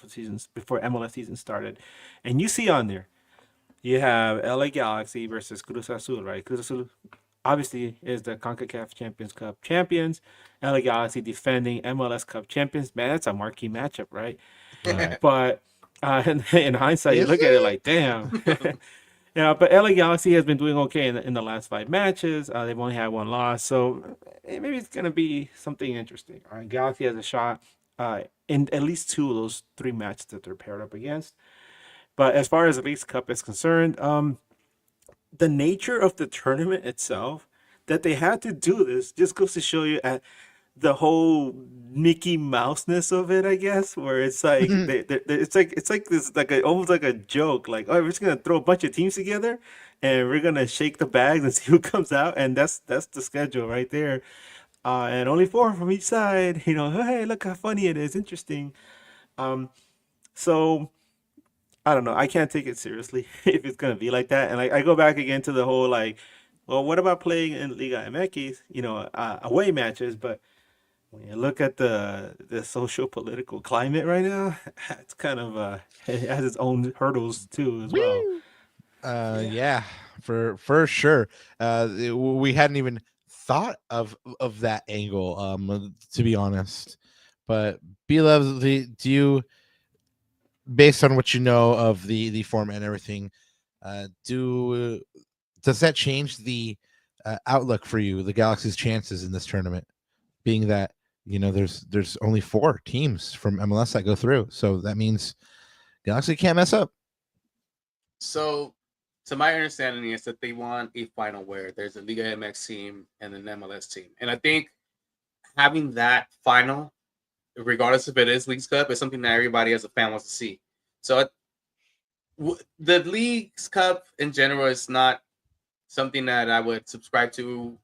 before MLS season started, and you see on there you have LA Galaxy versus Cruz Azul, right? Cruz Azul obviously is the CONCACAF Champions Cup champions. LA Galaxy defending MLS Cup champions. Man, that's a marquee matchup, right? But in hindsight, you look at it like, damn. Yeah, but LA Galaxy has been doing okay in the last 5 matches. They've only had 1 loss, so maybe it's going to be something interesting. All right, Galaxy has a shot in at least 2 of those 3 matches that they're paired up against. But as far as the Leagues Cup is concerned, the nature of the tournament itself, that they had to do this, just goes to show you at the whole Mickey Mouse-ness of it, I guess, where it's like it's like this, like almost like a joke, like, oh, we're just gonna throw a bunch of teams together and we're gonna shake the bags and see who comes out, and that's the schedule right there. And only 4 from each side, hey, look how funny it is, interesting. So I don't know. I can't take it seriously if it's gonna be like that. And like I go back again to the whole like, well, what about playing in Liga MX? Away matches. But when you look at the social political climate right now, it's kind of it has its own hurdles too as well. Yeah, for sure. We hadn't even thought of that angle, to be honest. But B-Loves, do you, based on what you know of the format and everything, does that change the outlook for you, the Galaxy's chances in this tournament, being that there's only 4 teams from MLS that go through, so that means Galaxy can't mess up. So, to my understanding is that they want a final where there's a Liga MX team and an MLS team, and I think having that final, regardless if it is Leagues Cup, is something that everybody as a fan wants to see. So the Leagues Cup in general is not something that I would subscribe to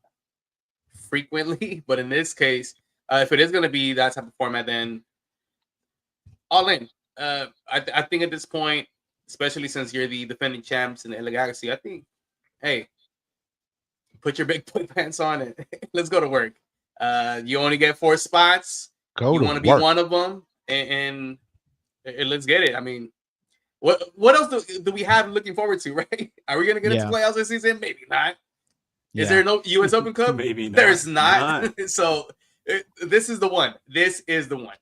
frequently, but in this case, if it is going to be that type of format, then all in. I think at this point, especially since you're the defending champs in the LA Galaxy, I think, hey, put your big boy pants on and let's go to work. You only get 4 spots. You want to be one of them, and let's get it. I mean, what else do we have looking forward to, right? Are we going to get into playoffs this season? Maybe not. Is there no U.S. Open Cup? Maybe not. There's not. So this is the one. This is the one.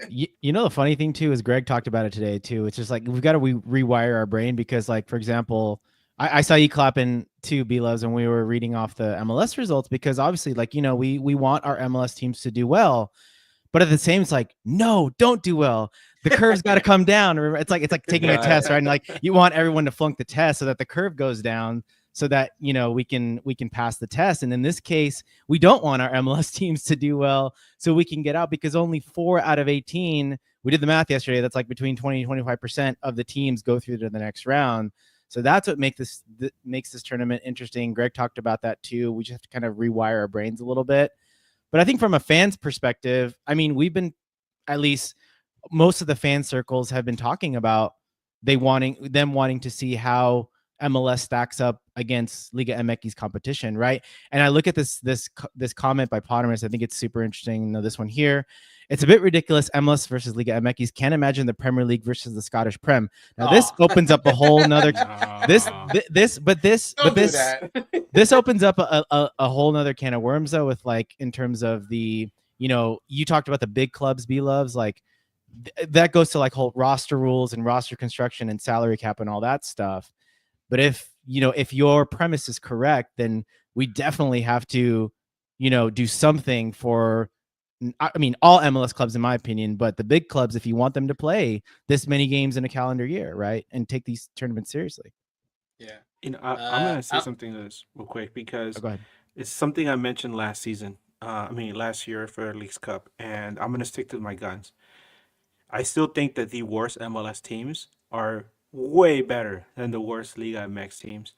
You know, the funny thing too is Greg talked about it today too. It's just like we've got to rewire our brain because, like, for example, I saw you clapping too, B-Loves, when we were reading off the MLS results, because obviously, like, we want our MLS teams to do well, but at the same, it's like, no, don't do well. The curve's got to come down. It's like taking a test, right? And like you want everyone to flunk the test so that the curve goes down, so that we can pass the test. And in this case, we don't want our MLS teams to do well so we can get out, because only 4 out of 18, we did the math yesterday, that's like between 20 and 25% of the teams go through to the next round. So that's what makes this tournament interesting. Greg talked about that too. We just have to kind of rewire our brains a little bit. But I think from a fan's perspective, I mean, we've been, at least most of the fan circles have been talking about them wanting to see how MLS stacks up against Liga MX competition, right? And I look at this comment by Pottermus. I think it's super interesting. This one here, it's a bit ridiculous. MLS versus Liga MX. Can't imagine the Premier League versus the Scottish Prem. Now this opens up a whole nother. This opens up a whole nother can of worms, though, with, like, in terms of the, you talked about the big clubs, B-Loves, like that goes to like whole roster rules and roster construction and salary cap and all that stuff. But if your premise is correct, then we definitely have to, do something for, I mean, all MLS clubs, in my opinion, but the big clubs, if you want them to play this many games in a calendar year, right, and take these tournaments seriously. Yeah. I'm going to say something to this real quick, because it's something I mentioned last season. Last year for Leagues Cup, and I'm going to stick to my guns. I still think that the worst MLS teams are way better than the worst Liga MX teams,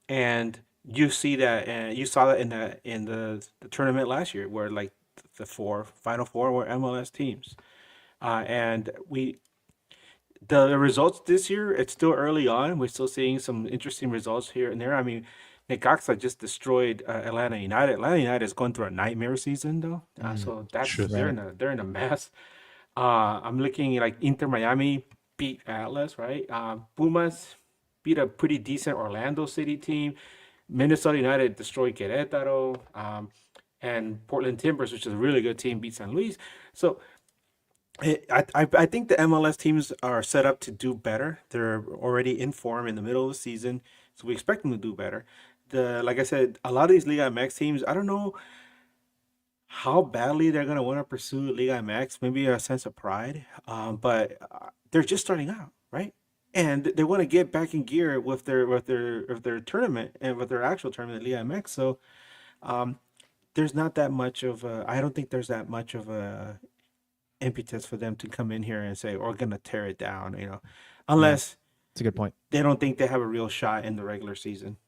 and you see that, and you saw that in the tournament last year, where like the final four were MLS teams, and the results this year, it's still early on. We're still seeing some interesting results here and there. I mean, Necaxa just destroyed Atlanta United. Atlanta United is going through a nightmare season, though, so that's they're in a mess. I'm looking like Inter Miami beat Atlas, right? Pumas beat a pretty decent Orlando City team. Minnesota United destroyed Querétaro. And Portland Timbers, which is a really good team, beat San Luis. So I think the MLS teams are set up to do better. They're already in form in the middle of the season, so we expect them to do better. Like I said, a lot of these Liga MX teams, I don't know how badly they're going to want to pursue Liga MX, maybe a sense of pride, but they're just starting out, right? And they want to get back in gear with their tournament and with their actual tournament, Liga MX. So there's not that much of I don't think there's that much of a impetus for them to come in here and say, we're going to tear it down, unless that's a good point. They don't think they have a real shot in the regular season.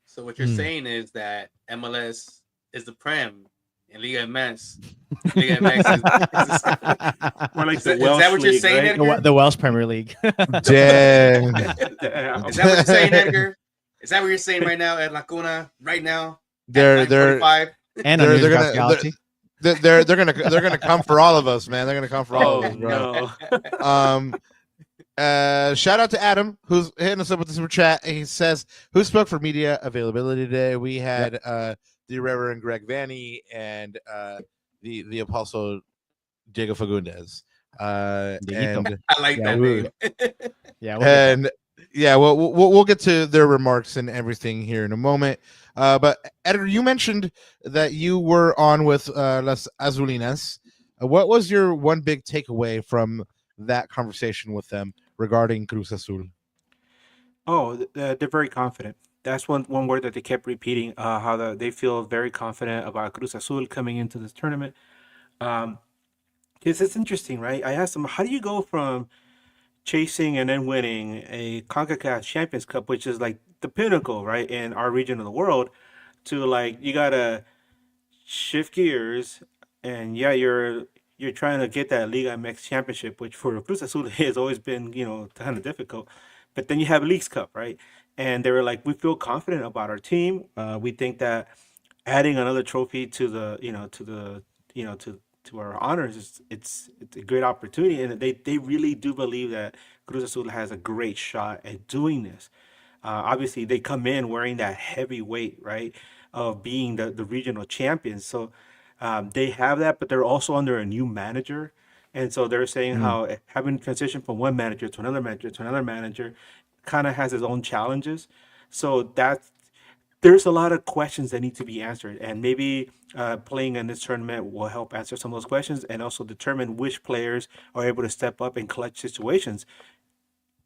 So what you're saying is that MLS is the Prem in Liga MX. Liga MX is more like is the that Welsh what you're league, saying, right? Edgar? The Welsh Premier League. Damn. Damn. Is that what you're saying, Edgar? Is that what you're saying right now at Lacuna? Right now, They're at 9:45. And on they're News Across gonna Galaxy. they're gonna come for all of us, man. They're gonna come for all of Oh us, bro. no. Shout out to Adam who's hitting us up with the super chat. He says, "Who spoke for media availability today?" We had the Reverend Greg Vanny and the Apostle Diego Fagundes. And I like that name. We'll get to their remarks and everything here in a moment. But Edgar, you mentioned that you were on with Las Azulinas. What was your one big takeaway from that conversation with them regarding Cruz Azul? Oh, they're very confident. That's one word that they kept repeating. How they feel very confident about Cruz Azul coming into this tournament. It's interesting, right? I asked them, how do you go from chasing and then winning a CONCACAF Champions Cup, which is like the pinnacle, right, in our region of the world, to like you gotta shift gears, and you're trying to get that Liga MX championship, which for Cruz Azul has always been kind of difficult. But then you have Leagues Cup, right? And they were like, we feel confident about our team. We think that adding another trophy to the to our honors it's a great opportunity, and they really do believe that Cruz Azul has a great shot at doing this. Obviously, they come in wearing that heavy weight, right, of being the regional champions. So they have that, but they're also under a new manager. And so they're saying how having transitioned from one manager to another manager to another manager kind of has its own challenges. So there's a lot of questions that need to be answered. And maybe playing in this tournament will help answer some of those questions and also determine which players are able to step up in clutch situations.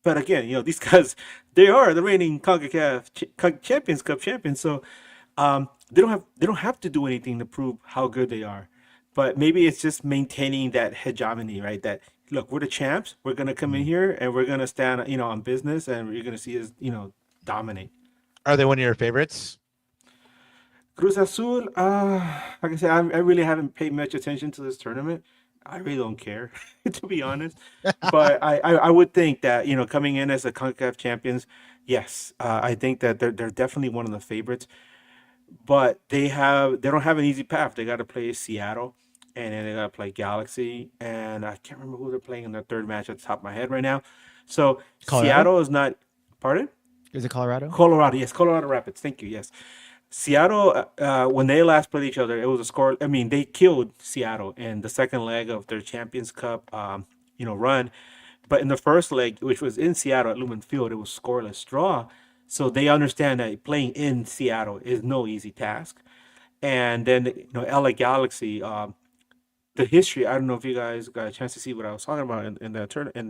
But again, these guys, they are the reigning CONCACAF Champions Cup champions. So they don't have to do anything to prove how good they are. But maybe it's just maintaining that hegemony, right? That look, we're the champs. We're gonna come in here and we're gonna stand, on business, and you're gonna see us, dominate. Are they one of your favorites? Cruz Azul, like I said, I really haven't paid much attention to this tournament. I really don't care, to be honest. But I would think that, coming in as the CONCACAF champions, yes, I think that they're definitely one of the favorites. But they don't have an easy path. They got to play Seattle, and then they got to play Galaxy, and I can't remember who they're playing in their third match at the top of my head right now. So Colorado? Seattle is not. Pardon? Is it Colorado? Colorado, yes, Colorado Rapids. Thank you. Yes, Seattle. When they last played each other, it was a score. I mean, they killed Seattle in the second leg of their Champions Cup, run. But in the first leg, which was in Seattle at Lumen Field, it was scoreless draw. So they understand that playing in Seattle is no easy task. And then LA Galaxy, the history. I don't know if you guys got a chance to see what I was talking about in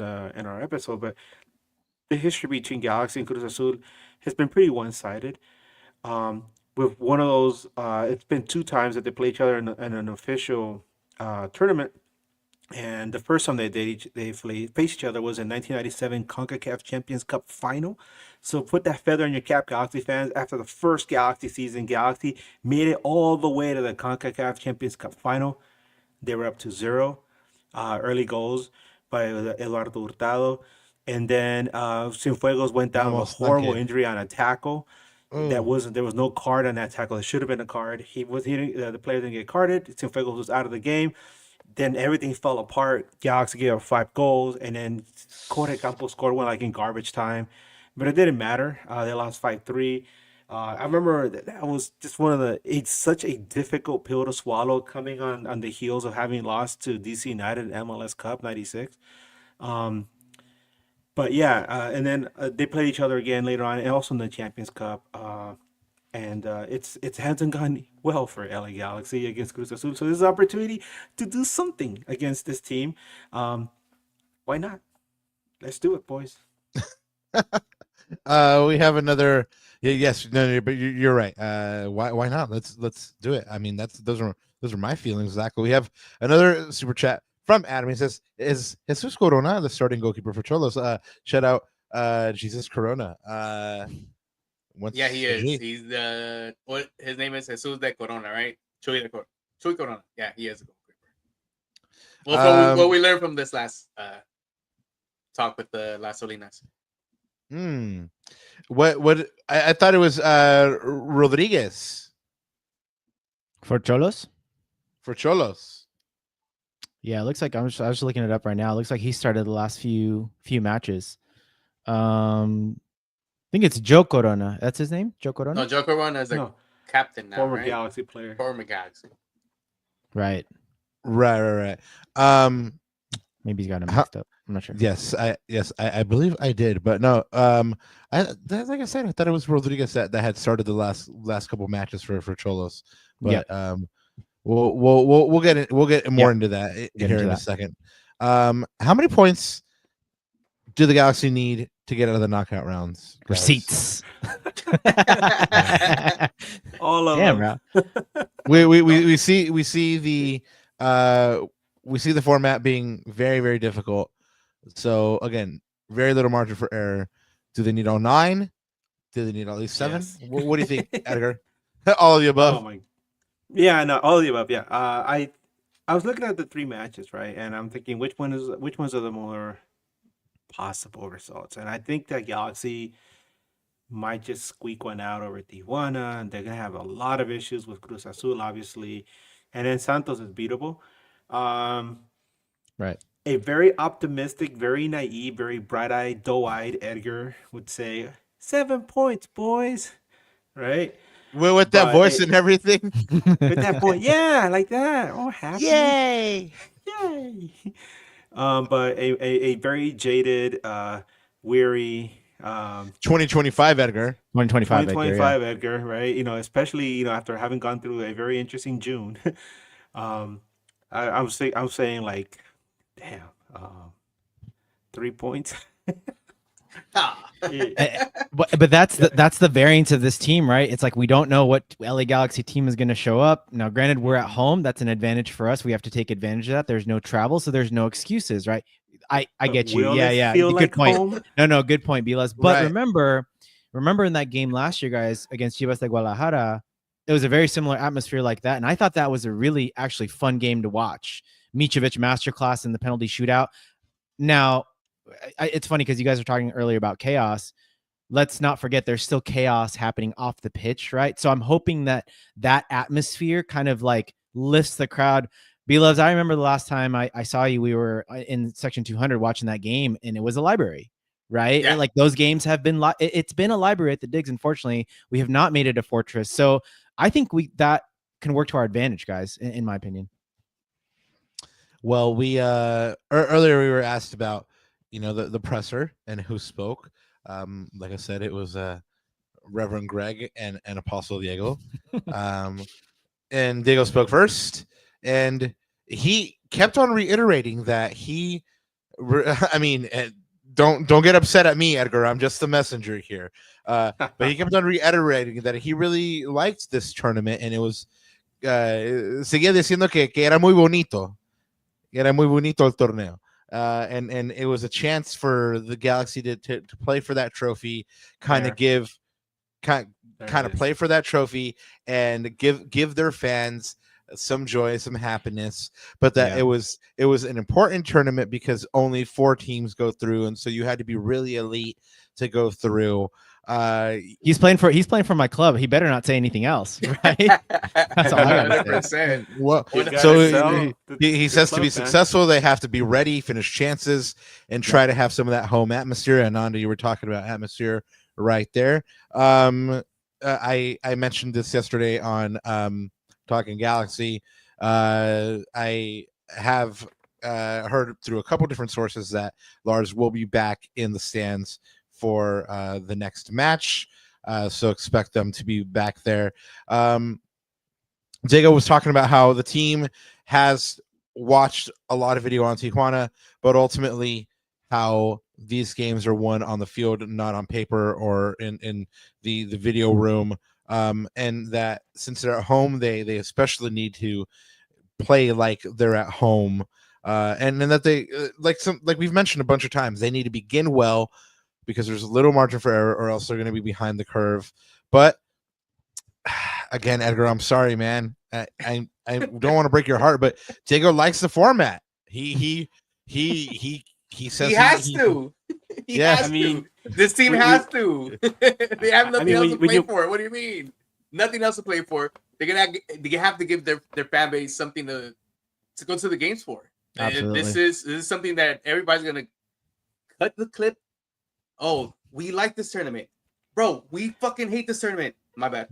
our episode, but the history between Galaxy and Cruz Azul has been pretty one-sided. With one of those, it's been two times that they play each other in an official tournament. And the first time they faced each other was in 1997 CONCACAF Champions Cup final. So put that feather in your cap, Galaxy fans. After the first Galaxy season, Galaxy made it all the way to the CONCACAF Champions Cup final. They were up to 0 early goals by Eduardo Hurtado. And then Cienfuegos went down with a horrible injury on a tackle. There was no card on that tackle. It should have been a card. He was hitting, the player didn't get carded. Cienfuegos was out of the game. Then everything fell apart. Galaxy gave up 5 goals, and then Jorge Campos scored one like in garbage time. But it didn't matter. They lost 5-3. I remember that was just it's such a difficult pill to swallow coming on the heels of having lost to DC United MLS Cup 96. But yeah, and then they played each other again later on, and also in the Champions Cup. And it hasn't gone well for LA Galaxy against Cruz Azul. So this is an opportunity to do something against this team. Why not? Let's do it, boys. We have another. Yes, no, but you're right. Why not? Let's do it. I mean, those are my feelings, exactly. We have another super chat from Adam. He says, "Is Jesus Corona the starting goalkeeper for Cholos?" Shout out, Jesus Corona. Yeah, he is. He's his name is Jesus de Corona, right? Chuy de Corona. Chuy Corona. Yeah, he is a goalkeeper. Well, what we learned from this last talk with the Las Solinas. What I thought it was Rodriguez For Cholos? for Cholos. Yeah, it looks like I was just looking it up right now. It looks like he started the last few matches. I think it's Joe Corona. That's his name? Joe Corona? No, Joe Corona is a captain now, former right? Galaxy player. Former Galaxy. Right. Right. Maybe he's got him mixed up. I'm not sure. Yes, I believe I did, but no. Like I said, I thought it was Rodriguez that had started the last couple matches for Cholos. But we'll get more into that here in a second. How many points do the Galaxy need to get out of the knockout rounds? Guys? Receipts. All of them. We see the format being very, very difficult. So again, very little margin for error. Do they need all 9? Do they need at least 7? Yes. What do you think, Edgar? All of the above. Oh my. Yeah, no, all of the above. Yeah. I was looking at the 3 matches, right, and I'm thinking which ones are the more possible results, and I think that Galaxy might just squeak one out over Tijuana, and they're gonna have a lot of issues with Cruz Azul, obviously, and then Santos is beatable. Right. A very optimistic, very naive, very bright-eyed, doe-eyed Edgar would say 7 points, boys. Right? Well, with that voice and everything. With that voice, yeah, like that. Oh, happy. Yay! But a very jaded, weary 2025 Edgar. 2025 Edgar, right? Especially after having gone through a very interesting June. I'm saying like, damn, 3 points. But that's the variance of this team, right? It's like we don't know what LA Galaxy team is going to show up. Now, granted, we're at home. That's an advantage for us. We have to take advantage of that. There's no travel, so there's no excuses, right? I get you. Yeah. Good point. Home? No, good point, Bilas. But Right. remember in that game last year, guys, against Chivas de Guadalajara, it was a very similar atmosphere like that, and I thought that was a really actually fun game to watch. Mitrovic masterclass in the penalty shootout. Now, it's funny because you guys were talking earlier about chaos. Let's not forget there's still chaos happening off the pitch, right? So I'm hoping that atmosphere kind of like lifts the crowd. B-Loves, I remember the last time I saw you, we were in section 200 watching that game, and it was a library, right? Yeah. Like those games have been, it's been a library at the Digs. Unfortunately, we have not made it a fortress. So I think that can work to our advantage, guys, in my opinion. Well, we earlier we were asked about the presser and who spoke. Like I said, it was Reverend Greg and Apostle Diego. And Diego spoke first, and he kept on reiterating that don't get upset at me, Edgar. I'm just the messenger here. But he kept on reiterating that he really liked this tournament, and it was seguía diciendo que era muy bonito. Era muy bonito el torneo. And it was a chance for the Galaxy to play for that trophy, kind of play for that trophy and give their fans some joy, some happiness, but that it was an important tournament because only 4 teams go through, and so you had to be really elite to go through. He's playing for my club. He better not say anything else, right? That's all I gotta say. Well, so he says to be successful, they have to be ready, finish chances, and try to have some of that home atmosphere. Ananda, you were talking about atmosphere right there. I mentioned this yesterday on Talking Galaxy. I have heard through a couple different sources that Lars will be back in the stands for the next match, so expect them to be back there. Diego was talking about how the team has watched a lot of video on Tijuana, but ultimately how these games are won on the field, not on paper or in the video room, and that since they're at home, they especially need to play like they're at home, and that they like we've mentioned a bunch of times, they need to begin well because there's a little margin for error, or else they're going to be behind the curve. But again, Edgar, I'm sorry, man. I don't want to break your heart, but Diego likes the format. He says he has to. He has I mean, to. This team has to. They have nothing else to play for. What do you mean? Nothing else to play for. They have to give their fan base something to go to the games for. Absolutely. This is something that everybody's gonna cut the clip. Oh, we like this tournament, bro. We fucking hate this tournament. My bad.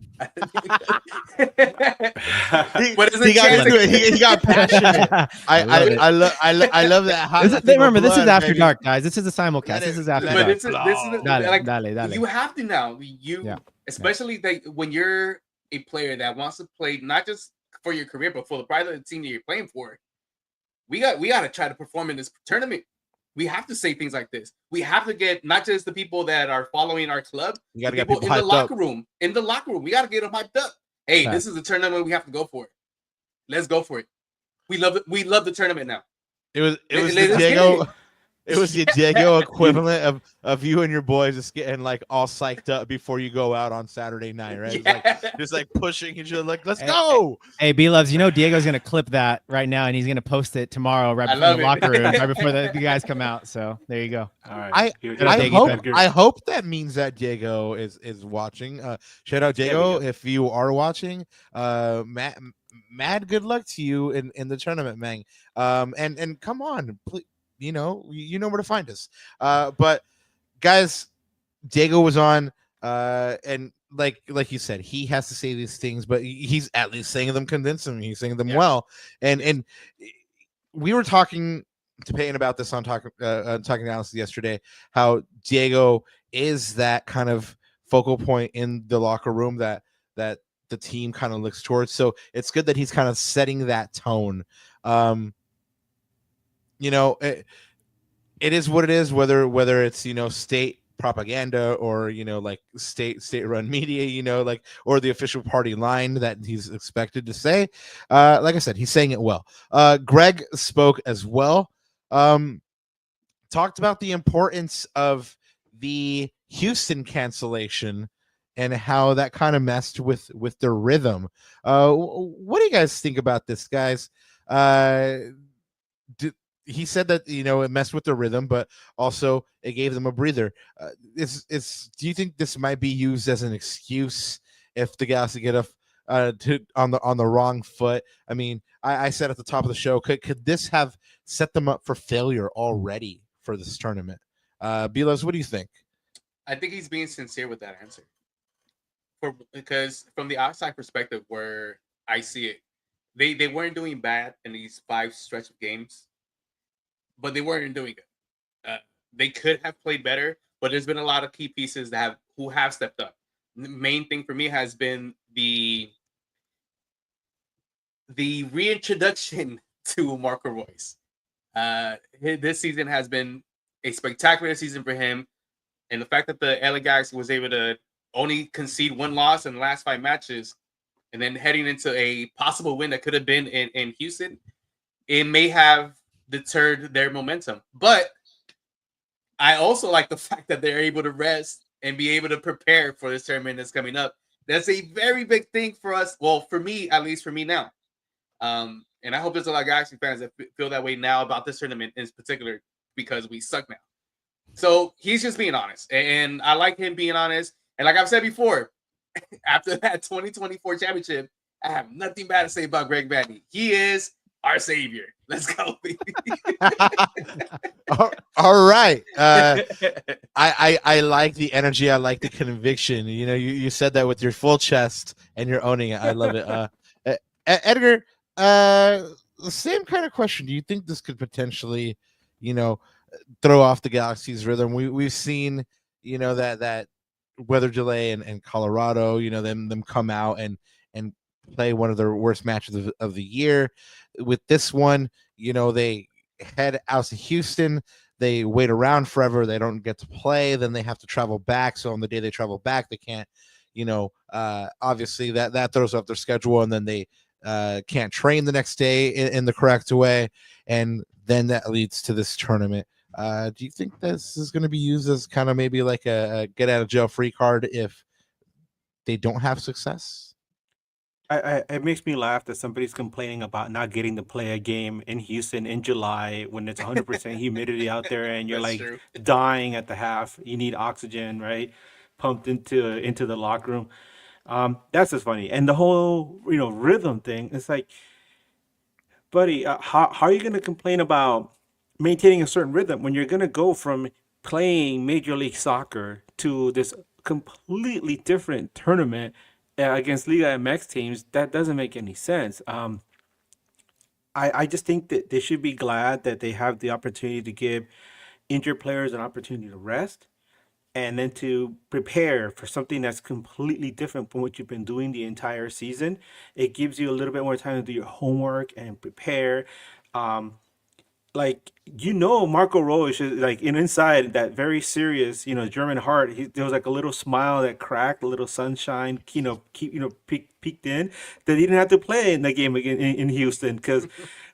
He got passionate. I love that. Remember, this is after dark, guys. This is a simulcast. This is after dark. This is like dale. You have to now. Especially when you're a player that wants to play not just for your career but for the pride of the team that you're playing for. We got to try to perform in this tournament. We have to say things like this. We have to get not just the people that are following our club, you got to get people in the locker room. In the locker room, we got to get them hyped up. Hey, this is the tournament we have to go for it. Let's go for it. We love it. We love the tournament now. It was the Diego. It was the Diego equivalent of you and your boys just getting like all psyched up before you go out on Saturday night, right? Yeah. Just like pushing each other, like, let's go. Hey, B-Loves, Diego's gonna clip that right now and he's gonna post it tomorrow right before the locker room, right before the guys come out. So there you go. All right. I hope that means that Diego is watching. Shout out Diego if you are watching. Mad good luck to you in the tournament, man. And come on, please. You know where to find us. But guys, Diego was on, and like you said, he has to say these things, but he's at least saying them convincingly. He's saying them well. And we were talking to Peyton about this on talking analysis yesterday. How Diego is that kind of focal point in the locker room that the team kind of looks towards. So it's good that he's kind of setting that tone. It is what it is, whether it's state propaganda or like state run media, or the official party line that he's expected to say. Like I said, he's saying it well. Greg spoke as well, talked about the importance of the Houston cancellation and how that kind of messed with their rhythm. What do you guys think about this, guys? He said that it messed with the rhythm, but also it gave them a breather. Do you think this might be used as an excuse if the Galaxy get on the wrong foot? I mean, I said at the top of the show, could this have set them up for failure already for this tournament? Bilos, what do you think? I think he's being sincere with that answer. Because from the outside perspective, where I see it, they weren't doing bad in these 5 stretch of games. But they weren't doing it. They could have played better, but there's been a lot of key pieces who have stepped up. The main thing for me has been the reintroduction to Marco Royce. This season has been a spectacular season for him, and the fact that the LA Galaxy was able to only concede 1 loss in the last 5 matches, and then heading into a possible win that could have been in Houston, it may have deterred their momentum. But I also like the fact that they're able to rest and be able to prepare for this tournament that's coming up. That's a very big thing for us. Well, for me, at least for me now. And I hope there's a lot of Galaxy fans that feel that way now about this tournament in particular, because we suck now. So he's just being honest. And I like him being honest. And like I've said before, after that 2024 championship, I have nothing bad to say about Greg Vanney. He is our savior. Let's go, baby. All right. I like the energy. I like the conviction. You said that with your full chest and you're owning it. I love it. Edgar, the same kind of question. Do you think this could potentially, throw off the Galaxy's rhythm? We've seen, that weather delay in Colorado, them come out and play one of their worst matches of the year. With this one, they head out to Houston. They wait around forever. They don't get to play. Then they have to travel back. So on the day they travel back, they can't, obviously that throws off their schedule. And then they can't train the next day in the correct way. And then that leads to this tournament. Do you think this is going to be used as kind of maybe like a get out of jail free card if they don't have success? It makes me laugh that somebody's complaining about not getting to play a game in Houston in July when it's 100% humidity out there and you're That's like true. dying at the half. You need oxygen, right? Pumped into the locker room. That's just funny. And the whole rhythm thing. It's like, buddy, how are you going to complain about maintaining a certain rhythm when you're going to go from playing Major League Soccer to this completely different tournament against Liga MX teams? That doesn't make any sense. I just think that they should be glad that they have the opportunity to give injured players an opportunity to rest and then to prepare for something that's completely different from what you've been doing the entire season. It gives you a little bit more time to do your homework and prepare. Um, Marco Royce is like inside that very serious, German heart. There was like a little smile that cracked, a little sunshine, peeked in. That he didn't have to play in that game again in Houston because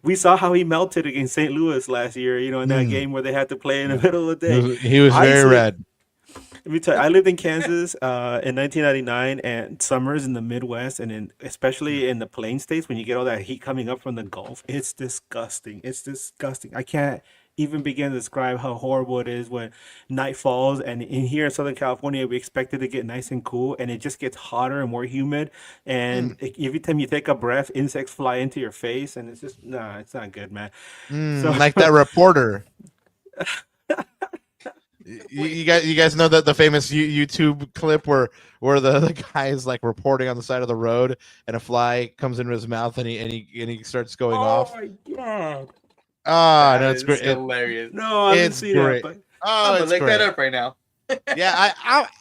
we saw how he melted against St. Louis last year. In that game where they had to play in the middle of the day. He was very red. Let me tell you, I lived in Kansas in 1999, and summers in the Midwest, and especially in the Plain States, when you get all that heat coming up from the Gulf, it's disgusting. It's disgusting. I can't even begin to describe how horrible it is when night falls. And in here in Southern California, we expect it to get nice and cool, and it just gets hotter and more humid. And every time you take a breath, insects fly into your face, and it's just it's not good, man. So like that reporter. You guys know that the famous YouTube clip where the guy is like reporting on the side of the road and a fly comes into his mouth and he starts going off. Oh my god! No, it's great. Hilarious. No, I haven't seen great. it, but I'm gonna look that up right now. Yeah,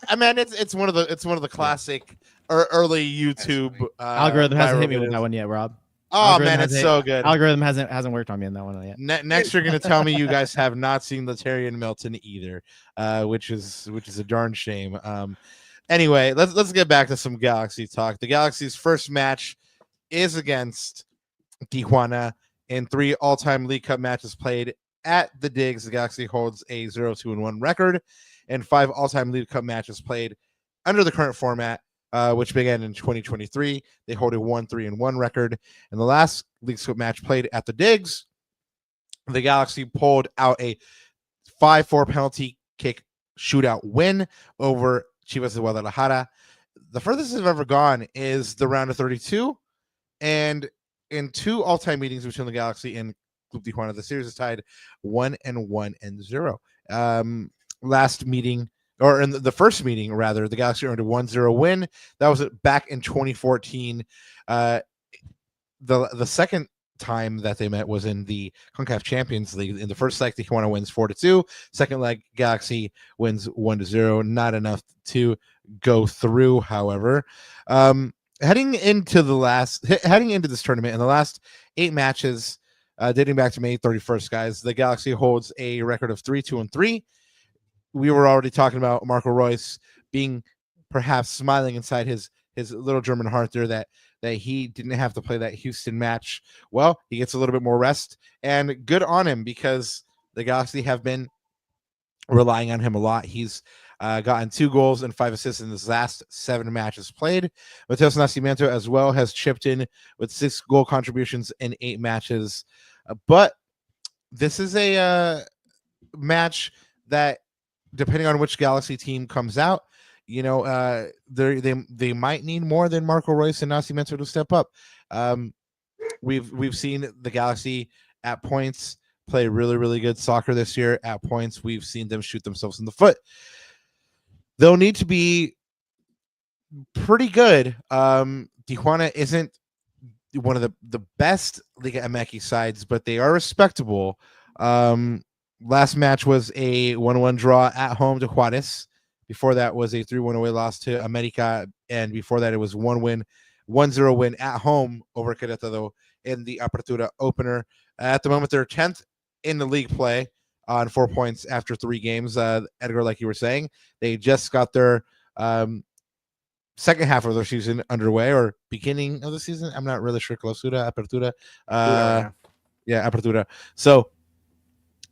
I mean it's one of the classic early YouTube algorithm hasn't hit me with videos. that one yet, Rob. Oh man, it's so good. Algorithm hasn't worked on me in that one yet. Next, you're gonna tell me you guys have not seen Latarian Milton either, which is a darn shame. Anyway, let's get back to some Galaxy talk. The Galaxy's first match is against Tijuana in 3 all-time League Cup matches played at the Digs. The Galaxy holds a 0-2-1 record, and 5 all-time League Cup matches played under the current format, which began in 2023. They hold a 1-3-1 record. And the last League Cup match played at the Digs, the Galaxy pulled out a 5-4 penalty kick shootout win over Chivas de Guadalajara. The furthest they've ever gone is the round of 32. And in 2 all-time meetings between the Galaxy and Club Tijuana, the series is tied 1-1-0. Last meeting, or in the first meeting, rather, the Galaxy earned a 1-0 win. That was back in 2014. The second time that they met was in the CONCACAF Champions League. In the first leg, Tijuana wins 4-2. Second leg, Galaxy wins 1-0. Not enough to go through, however. Heading into this tournament, in the last 8 matches, dating back to May 31st, guys, the Galaxy holds a record of 3-2-3. We were already talking about Marco Royce being perhaps smiling inside his little German heart there that he didn't have to play that Houston match. Well, he gets a little bit more rest, and good on him because the Galaxy have been relying on him a lot. He's gotten 2 goals and 5 assists in his last 7 matches played. Mateus Nascimento as well has chipped in with 6 goal contributions in 8 matches. But this is a match that, depending on which Galaxy team comes out, they might need more than Marco Royce and Nascimento to step up. We've seen the Galaxy at points play really, really good soccer this year. At points, we've seen them shoot themselves in the foot. They'll need to be pretty good. Tijuana isn't one of the best Liga MX sides, but they are respectable. Last match was a 1-1 draw at home to Juarez. Before that was a 3-1 away loss to America, and before that it was 1-0 win at home over Querétaro in the Apertura opener. At the moment, they're 10th in the league play on 4 points after 3 games. Edgar, like you were saying, they just got their second half of their season underway, or beginning of the season. I'm not really sure. Clausura, Apertura. Apertura. So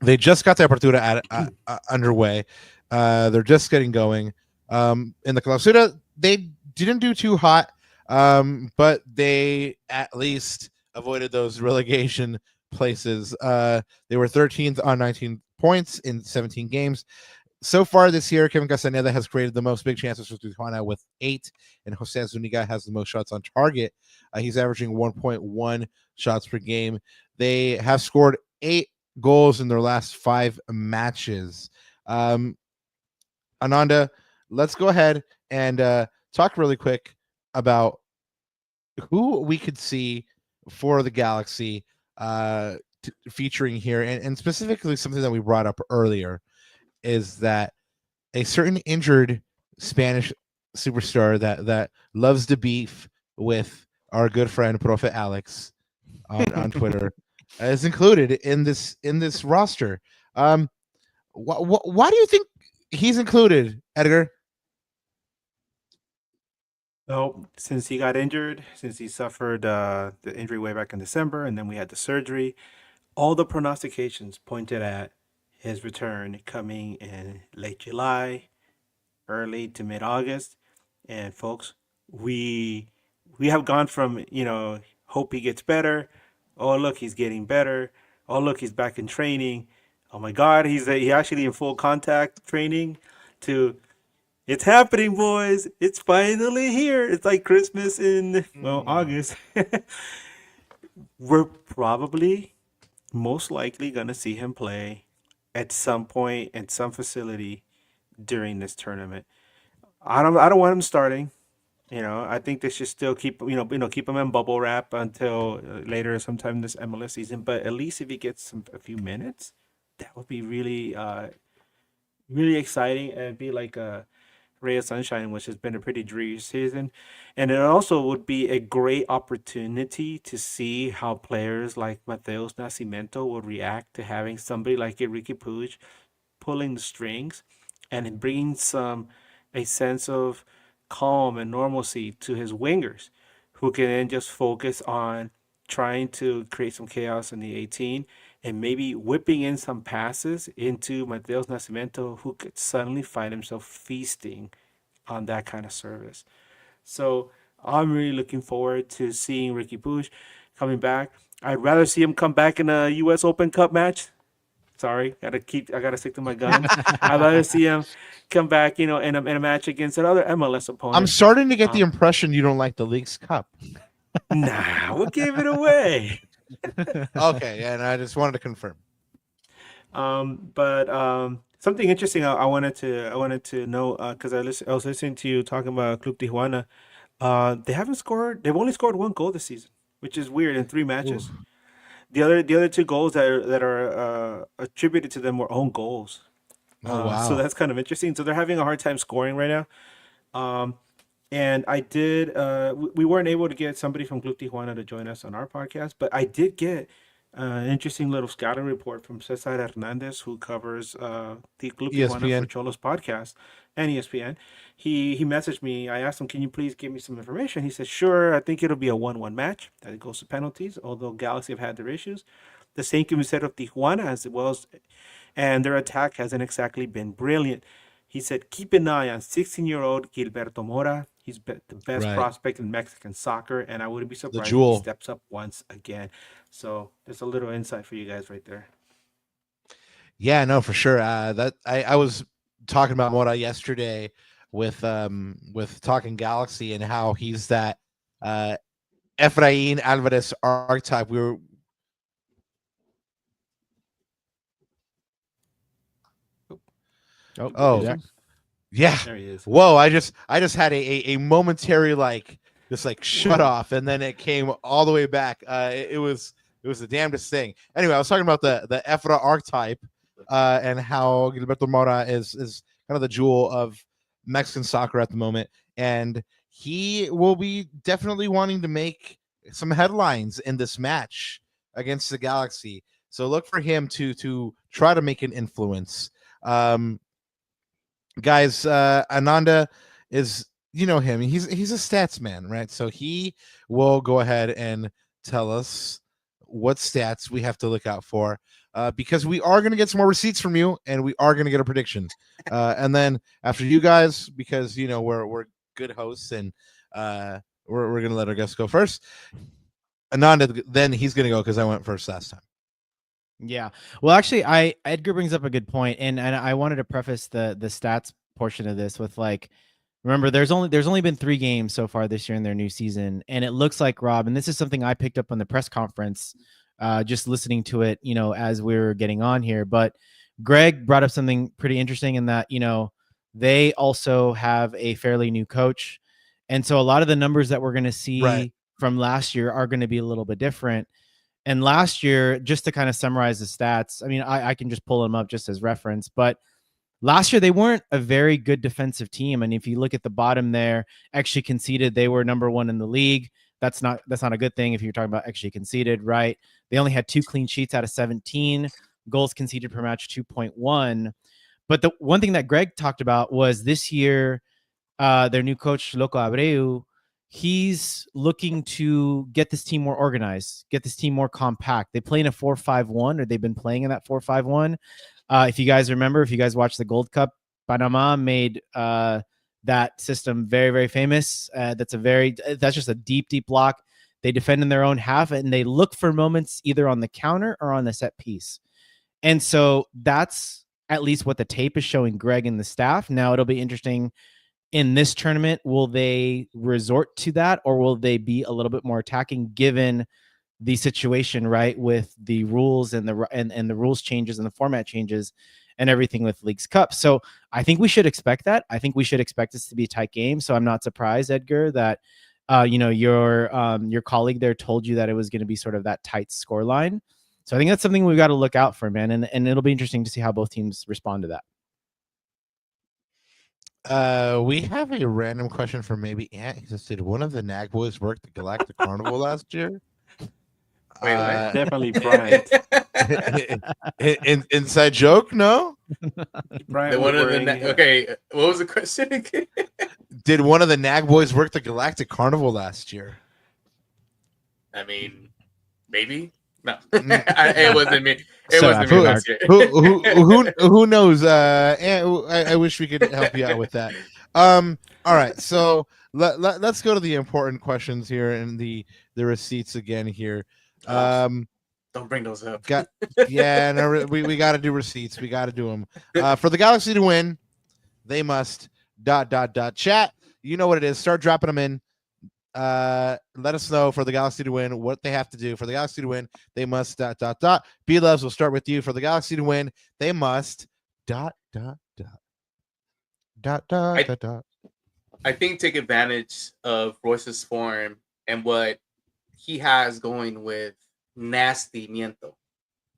they just got the Apertura underway. They're just getting going. In the Clausura, they didn't do too hot. But they at least avoided those relegation places. They were 13th on 19 points in 17 games. So far this year, Kevin Castaneda has created the most big chances for Tijuana with 8, and Jose Zuniga has the most shots on target. He's averaging 1.1 shots per game. They have scored 8 goals in their last 5 matches. Ananda, let's go ahead and talk really quick about who we could see for the Galaxy featuring here, and specifically something that we brought up earlier is that a certain injured Spanish superstar that loves to beef with our good friend Profe Alex on Twitter is included in this roster. Why do you think he's included, Edgar? Well, since he got injured, since he suffered the injury way back in December, and then we had the surgery, all the prognostications pointed at his return coming in late July, early to mid-August. And folks, we have gone from, hope he gets better. Oh, look, he's getting better. Oh, look, he's back in training. Oh my God, he actually in full contact training to it's happening, boys. It's finally here. It's like Christmas in, August. We're probably most likely going to see him play at some point at some facility during this tournament. I don't want him starting. I think they should still keep keep him in bubble wrap until later sometime this MLS season. But at least if he gets a few minutes, that would be really really exciting and be like a ray of sunshine, which has been a pretty dreary season. And it also would be a great opportunity to see how players like Mateus Nascimento would react to having somebody like Enrique Puig pulling the strings and bringing a sense of calm and normalcy to his wingers, who can then just focus on trying to create some chaos in the 18 and maybe whipping in some passes into Mateus Nascimento, who could suddenly find himself feasting on that kind of service. So I'm really looking forward to seeing Ricky Puig coming back. I'd rather see him come back in a U.S. Open Cup match. Sorry, I gotta stick to my guns. I'd rather see him come back, in a match against another MLS opponent. I'm starting to get the impression you don't like the League's Cup. Nah, we'll give it away. Okay, and I just wanted to confirm. But something interesting I wanted to know, because I was listening to you talking about Club Tijuana. They've only scored 1 goal this season, which is weird, in 3 matches. Ooh. The other 2 goals that are attributed to them were own goals. Oh, wow. So that's kind of interesting. So they're having a hard time scoring right now. And I did. We weren't able to get somebody from Club Tijuana to join us on our podcast, but I did get an interesting little scouting report from Cesar Hernandez, who covers the Club Tijuana for Cholos podcast and ESPN. He messaged me. I asked him, "Can you please give me some information?" He said, "Sure. I think it'll be a 1-1 match that it goes to penalties. Although Galaxy have had their issues, the same can be said of Tijuana as well, and their attack hasn't exactly been brilliant." He said, "Keep an eye on 16-year-old Gilberto Mora. He's the best prospect in Mexican soccer, and I wouldn't be surprised if he steps up once again." So there's a little insight for you guys right there. Yeah, no, for sure. That I was talking about Mora yesterday with Talking Galaxy and how he's that Efrain Alvarez archetype. Yeah. There he is. Whoa, I just had a momentary shut off, and then it came all the way back. It was the damnedest thing. Anyway, I was talking about the Efra archetype and how Gilberto Mora is kind of the jewel of Mexican soccer at the moment, and he will be definitely wanting to make some headlines in this match against the Galaxy. So look for him to try to make an influence. Guys, Ananda is, him. He's a stats man, right? So he will go ahead and tell us what stats we have to look out for, because we are going to get some more receipts from you, and we are going to get a prediction. And then after you guys, because we're good hosts, and we're gonna let our guest go first. Ananda, then he's gonna go because I went first last time. Yeah. Well, actually, Edgar brings up a good point, and I wanted to preface the stats portion of this with like, remember, there's only been 3 games so far this year in their new season, and it looks like, Rob, and this is something I picked up on the press conference, just listening to it, as we were getting on here. But Greg brought up something pretty interesting in that they also have a fairly new coach, and so a lot of the numbers that we're going to see from last year are going to be a little bit different. And last year, just to kind of summarize the stats, I mean, I can just pull them up just as reference, but last year they weren't a very good defensive team. And if you look at the bottom there, XG conceded, they were number 1 in the league. That's not a good thing if you're talking about XG conceded, right? They only had 2 clean sheets out of 17, goals conceded per match 2.1. But the one thing that Greg talked about was this year, their new coach, Loco Abreu, he's looking to get this team more organized, get this team more compact. They play in a 4-5-1, or they've been playing in that 4-5-1. If you guys remember, if you guys watched the Gold Cup, Panama made that system very, very famous. That's just a deep, deep block. They defend in their own half, and they look for moments either on the counter or on the set piece. And so that's at least what the tape is showing Greg and the staff. Now it'll be interesting in this tournament. Will they resort to that, or will they be a little bit more attacking given the situation, right, with the rules and the rules changes and the format changes and everything with Leagues Cup? So I think we should expect that. I think we should expect this to be a tight game. So I'm not surprised, Edgar, that your colleague there told you that it was going to be sort of that tight score line. So I think that's something we've got to look out for, man. And it'll be interesting to see how both teams respond to that. We have a random question from maybe Ant. He says, did one of the Nag boys work the Galactic Carnival last year? Wait, definitely Bryant. Inside joke? No. Bryant okay, what was the question again? Did one of the Nag boys work the Galactic Carnival last year? I mean, maybe. No, it wasn't me. It wasn't me last year. Who knows? I wish we could help you out with that. All right, so let's go to the important questions here and the receipts again here. Don't bring those up. No, we got to do receipts. We got to do them. For the Galaxy to win, they must ... Chat. You know what it is. Start dropping them in. Let us know for the Galaxy to win what they have to do. For the Galaxy to win, they must ... B-Loves, we'll start with you. For the Galaxy to win, they must ... I think take advantage of Royce's form and what he has going with Nastimiento.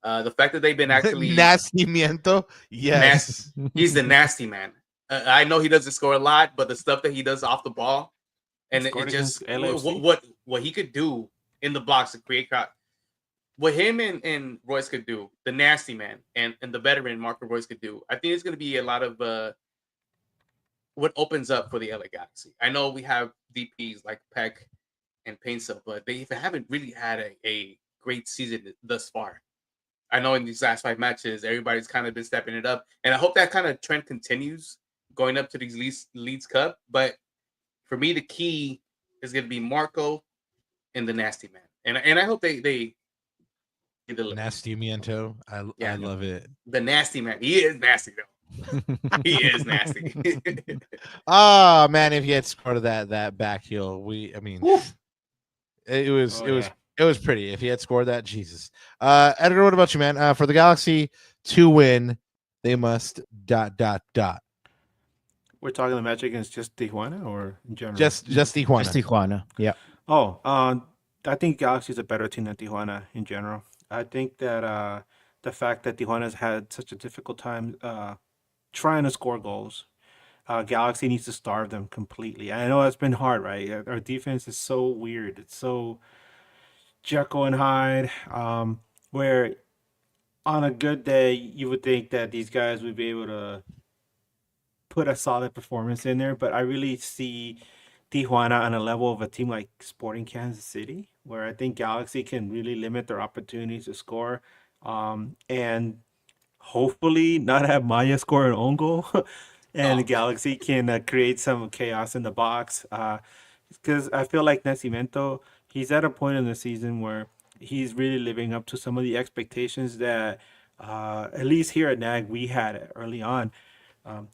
The fact that they've been actually Nastimiento, yes, he's the nasty man. I know he doesn't score a lot, but the stuff that he does off the ball, and it just what he could do in the box to create crowd. What him and Royce could do, the nasty man and the veteran Marco Royce could do, I think it's going to be a lot of what opens up for the LA Galaxy. I know we have DPs like Peck and Paintsel, but they haven't really had a great season thus far. I know in these last 5 matches, everybody's kind of been stepping it up, and I hope that kind of trend continues going up to these Leagues Cup. But for me, the key is going to be Marco and the nasty man, and I hope they the Nastimiento. I love it. The nasty man. He is nasty though. He is nasty. Oh man, if he had scored that back heel, it was pretty. If he had scored that, Jesus. Edgar, what about you, man? For the Galaxy to win, they must ... We're talking the match against just Tijuana or in general? Just Tijuana. Just Tijuana. Yeah. Oh, I think Galaxy is a better team than Tijuana in general. I think that the fact that Tijuana's had such a difficult time trying to score goals, Galaxy needs to starve them completely. I know that's been hard, right? Our defense is so weird. It's so Jekyll and Hyde, where on a good day, you would think that these guys would be able to put a solid performance in there, but I really see Tijuana on a level of a team like Sporting Kansas City, where I think Galaxy can really limit their opportunities to score, and hopefully not have Maya score an own goal, and the Galaxy can create some chaos in the box. because I feel like Nascimento, he's at a point in the season where he's really living up to some of the expectations that, at least here at NAG, we had early on. Um,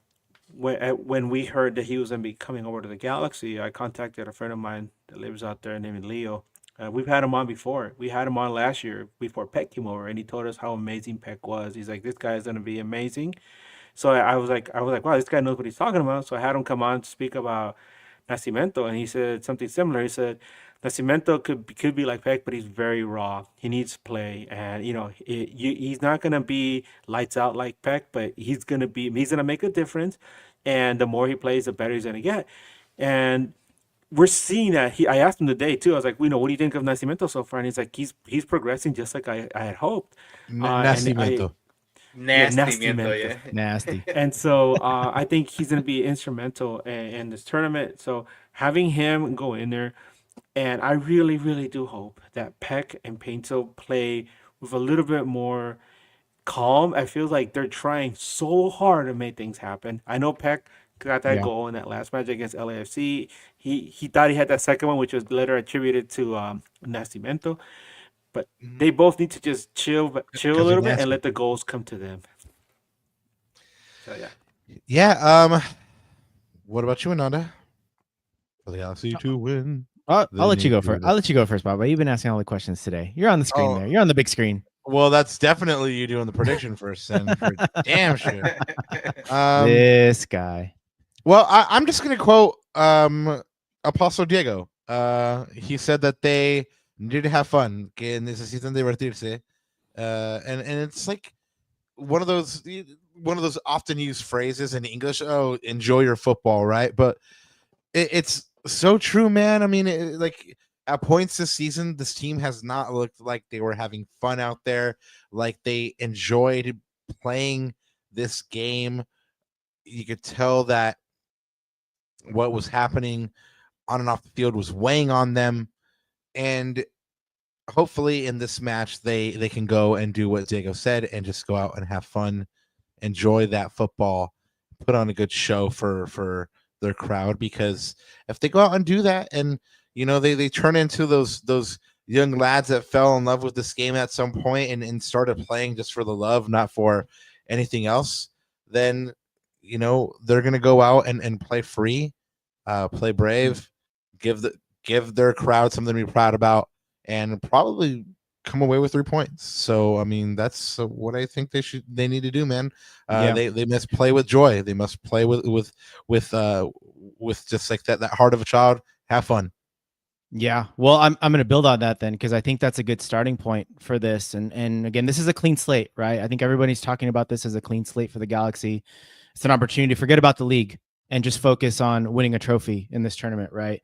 when we heard that he was going to be coming over to the Galaxy, I contacted a friend of mine that lives out there named Leo. We've had him on before. We had him on last year before Peck came over, and he told us how amazing Peck was. He's like, this guy is going to be amazing. So I was like, wow, this guy knows what he's talking about. So I had him come on to speak about Nascimento, and he said something similar. He said Nascimento could be like Peck, but he's very raw. He needs play, and he's not gonna be lights out like Peck, but he's gonna make a difference. And the more he plays, the better he's gonna get. And we're seeing that. I asked him today too. I was like, what do you think of Nascimento so far? And he's like, he's progressing just like I had hoped. Nascimento. Nasty. And so I think he's going to be instrumental in this tournament. So having him go in there, and I really, really do hope that Peck and Painto play with a little bit more calm. I feel like they're trying so hard to make things happen. I know Peck got that goal in that last match against LAFC. He thought he had that second one, which was later attributed to Nascimento. But they both need to just chill a little bit and let the goals come to them. So yeah. Yeah. What about you, Ananda? For the Galaxy to win. I'll let you go first. I'll let you go first, Bob. You've been asking all the questions today. You're on the screen there. You're on the big screen. Well, that's definitely you doing the prediction first, and for damn sure. This guy. Well, I'm just gonna quote Apostle Diego. He said that they need to have fun, que necesitan divertirse, and it's like one of those often used phrases in English. Oh, enjoy your football, right? But it's so true, man. I mean, like at points this season, this team has not looked like they were having fun out there, like they enjoyed playing this game. You could tell that what was happening on and off the field was weighing on them. And hopefully in this match, they can go and do what Diego said and just go out and have fun, enjoy that football, put on a good show for their crowd. Because if they go out and do that, and they turn into those young lads that fell in love with this game at some point and started playing just for the love, not for anything else, then they're gonna go out and play free, play brave, give their crowd something to be proud about, and probably come away with 3 points. So, I mean, that's what I think they need to do, man. They must play with joy. They must play with just like that heart of a child. Have fun. Yeah. Well, I'm going to build on that then, because I think that's a good starting point for this. And again, this is a clean slate, right? I think everybody's talking about this as a clean slate for the Galaxy. It's an opportunity to forget about the league and just focus on winning a trophy in this tournament, right?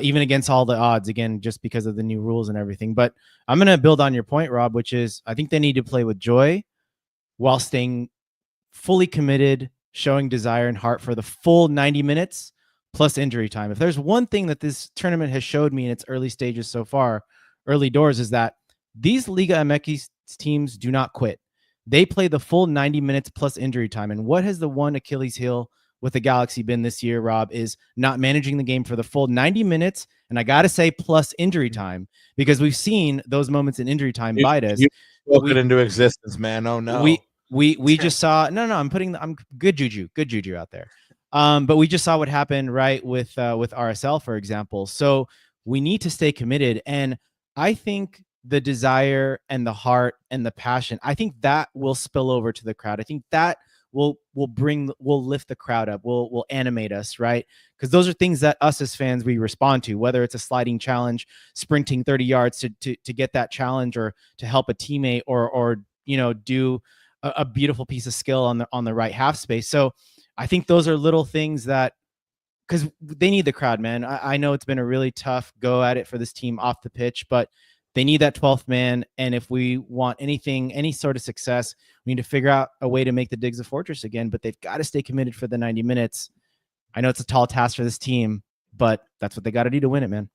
Even against all the odds, again, just because of the new rules and everything. But I'm going to build on your point, Rob, which is I think they need to play with joy while staying fully committed, showing desire and heart for the full 90 minutes plus injury time. If there's one thing that this tournament has showed me in its early stages so far, early doors, is that these Liga MX teams do not quit. They play the full 90 minutes plus injury time. And what has the one Achilles heel with the Galaxy been this year, Rob, is not managing the game for the full 90 minutes. And I got to say, plus injury time, because we've seen those moments in injury time bite us. You spoke it into existence, man. Oh no. We just saw, I'm good juju out there. But we just saw what happened, right, with RSL, for example. So we need to stay committed. And I think the desire and the heart and the passion, I think that will spill over to the crowd. I think that will lift the crowd up, will animate us, right? Because those are things that us as fans, we respond to, whether it's a sliding challenge, sprinting 30 yards to get that challenge, or to help a teammate, or do a beautiful piece of skill on the right half space. So I think those are little things that, because they need the crowd, man. I know it's been a really tough go at it for this team off the pitch, but they need that 12th man. And if we want any sort of success, we need to figure out a way to make the Digs a fortress again, but they've got to stay committed for the 90 minutes. I know it's a tall task for this team, but that's what they got to do to win it, man.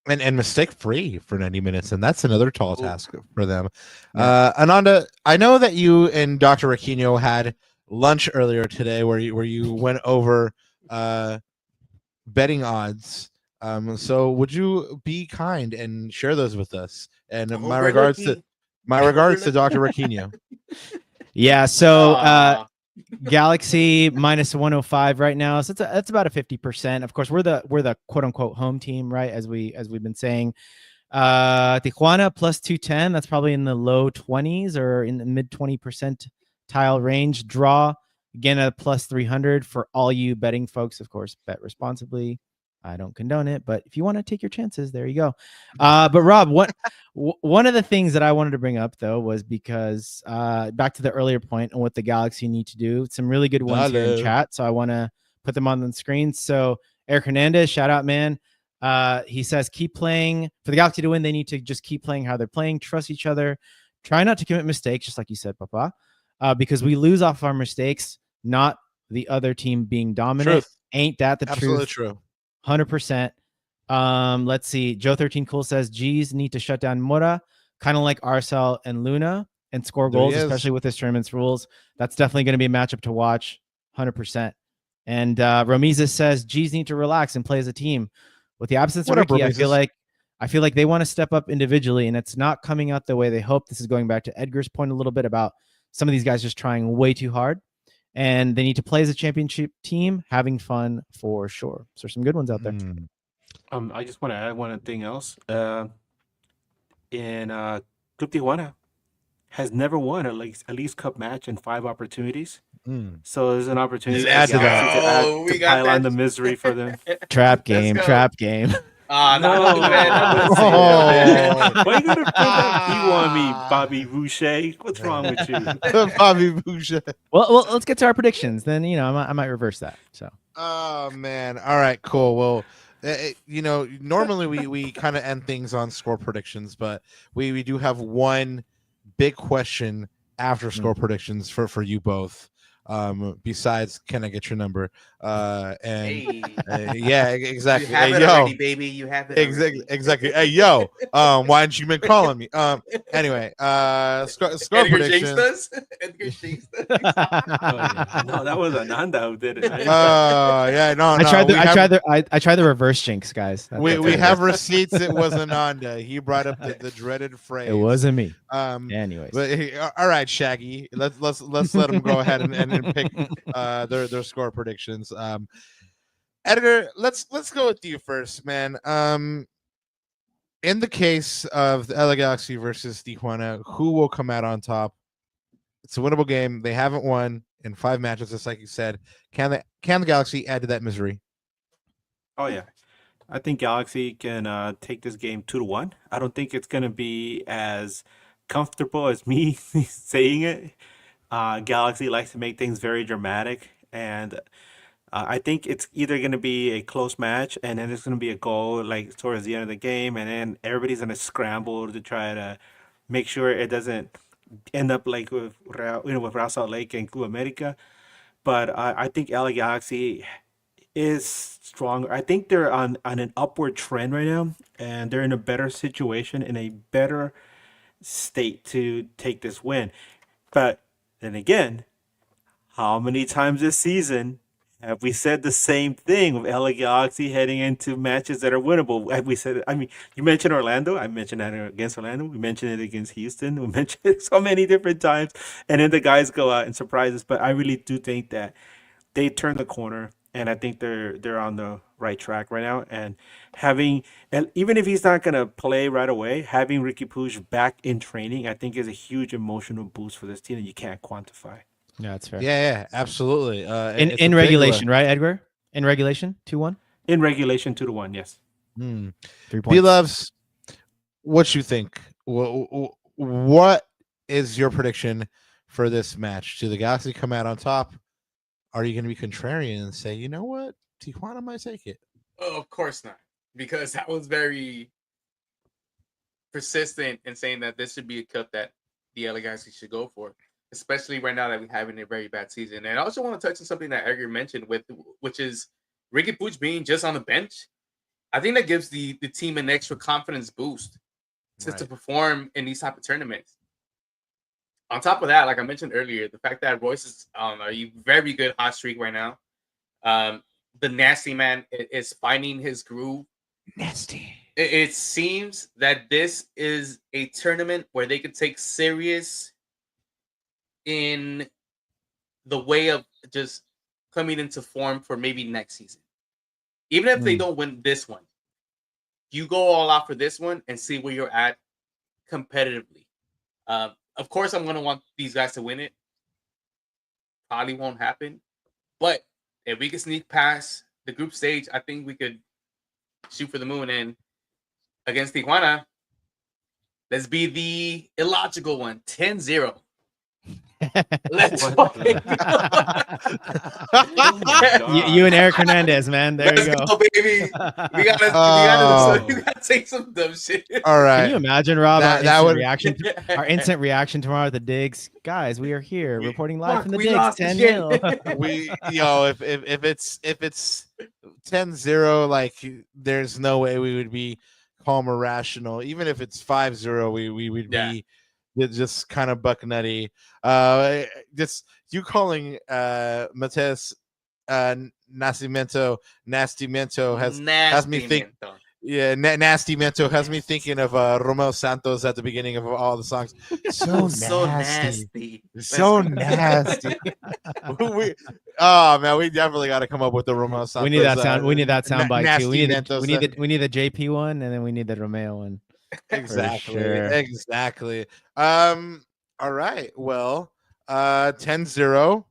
And mistake free for 90 minutes. And that's another tall task for them. Yeah. Ananda, I know that you and Dr. Raquinho had lunch earlier today where you went over betting odds So would you be kind and share those with us? And my Overlooking. regards to Dr. Raquinho. Yeah, so Galaxy minus 105 right now. So that's about a 50%. Of course, we're the quote unquote home team, right? As we've been saying. Tijuana plus 210. That's probably in the low 20s or in the mid 20% tile range. Draw again at plus 300 for all you betting folks. Of course, bet responsibly. I don't condone it, but if you want to take your chances, there you go. But Rob, one of the things that I wanted to bring up though was because back to the earlier point on what the Galaxy need to do. Some really good ones here in chat, so I want to put them on the screen. So Eric Hernandez, shout out, man. He says keep playing. For the Galaxy to win, they need to just keep playing how they're playing, trust each other, try not to commit mistakes, just like you said, Papa, because we lose off our mistakes, not the other team being dominant. Truth. Ain't that the Absolutely truth? True. 100%. Let's see. Joe 13 Cool says G's need to shut down Mora, kind of like Arcel and Luna, and score goals, especially with this tournament's rules. That's definitely going to be a matchup to watch. 100%. And Romizes says G's need to relax and play as a team. With the absence of Ricky, I feel like they want to step up individually, and it's not coming out the way they hope. This is going back to Edgar's point a little bit about some of these guys just trying way too hard, and they need to play as a championship team, having fun for sure. So there's some good ones out there. I just want to add one thing else. Club Tijuana has never won a Leagues Cup match in 5 opportunities. So there's an opportunity to pile on the misery for them. Trap game. No, man. Why you gonna put that view on me, Bobby Boucher? What's wrong with you? Bobby Boucher. Well, let's get to our predictions. Then, I might reverse that. So. Oh, man. All right, cool. Well, normally we kind of end things on score predictions, but we do have one big question after score predictions for you both. Besides, can I get your number? Yeah, exactly. You have it already, baby. You have it. Exactly. Hey, yo. Why hadn't you been calling me? Anyway, score predictions. Edgar jinxed us. No, that was Ananda who did it. Yeah, no. I tried the reverse jinx, guys. We have receipts. It was Ananda. He brought up the dreaded phrase. It wasn't me. Anyways, but all right, Shaggy. Let's let him go ahead and pick their score predictions. Edgar, let's go with you first, man. In the case of the LA Galaxy versus Tijuana, who will come out on top? It's a winnable game. They haven't won in 5 matches, just like you said. Can the Galaxy add to that misery? Oh yeah, I think Galaxy can take this game 2-1. I don't think it's gonna be as comfortable as me saying it. Galaxy likes to make things very dramatic, and I think it's either going to be a close match, and then it's going to be a goal towards the end of the game, and then everybody's going to scramble to try to make sure it doesn't end up like with Real Salt Lake and Club America. But I think LA Galaxy is stronger. I think they're on an upward trend right now, and they're in a better situation, in a better state to take this win. But then again, how many times this season have we said the same thing with LA Galaxy heading into matches that are winnable? Have we said it? I mean, you mentioned Orlando. I mentioned that against Orlando. We mentioned it against Houston. We mentioned it so many different times. And then the guys go out and surprise us. But I really do think that they turn the corner. And I think they're on the right track right now. And even if he's not going to play right away, having Ricky Puig back in training, I think is a huge emotional boost for this team that you can't quantify. Yeah, that's fair. Yeah, absolutely. In regulation, right, Edgar? In regulation, 2-1? In regulation, 2-1, yes. 3 points. B-Loves, what you think? What is your prediction for this match? Do the Galaxy come out on top? Are you going to be contrarian and say, you know what, Tijuana might take it? Oh, of course not, because that was very persistent in saying that this should be a cup that the LA Galaxy should go for, especially right now that we're having a very bad season. And I also want to touch on something that Edgar mentioned, which is Ricky Puig being just on the bench. I think that gives the team an extra confidence boost to perform in these type of tournaments. On top of that, like I mentioned earlier, the fact that Royce is on a very good hot streak right now. The nasty man is finding his groove. Nasty. It seems that this is a tournament where they could take serious in the way of just coming into form for maybe next season. Even if they don't win this one, you go all out for this one and see where you're at competitively. Of course, I'm going to want these guys to win it. Probably won't happen. But if we can sneak past the group stage, I think we could shoot for the moon. And against Tijuana, let's be the illogical one, 10-0. Let's fucking you and Eric Hernandez, man. There you go, baby. We gotta take some dumb shit. All right. Can you imagine, Rob? That our instant reaction tomorrow at the digs, guys. We are here reporting live from the digs. 10-0. If it's 10-0, like there's no way we would be calm or rational. Even if it's 5-0, we would be just kind of buck nutty. Just you calling Mateus Nascimento has me think. Yeah, Nasty Mento has me thinking of Romeo Santos at the beginning of all the songs. So nasty. So nasty. Man, we definitely got to come up with the Romeo Santos. We need that sound. We need that sound bite too. We need the JP one, and then we need the Romeo one. Exactly. Sure. Exactly. All right. Well, 10-0,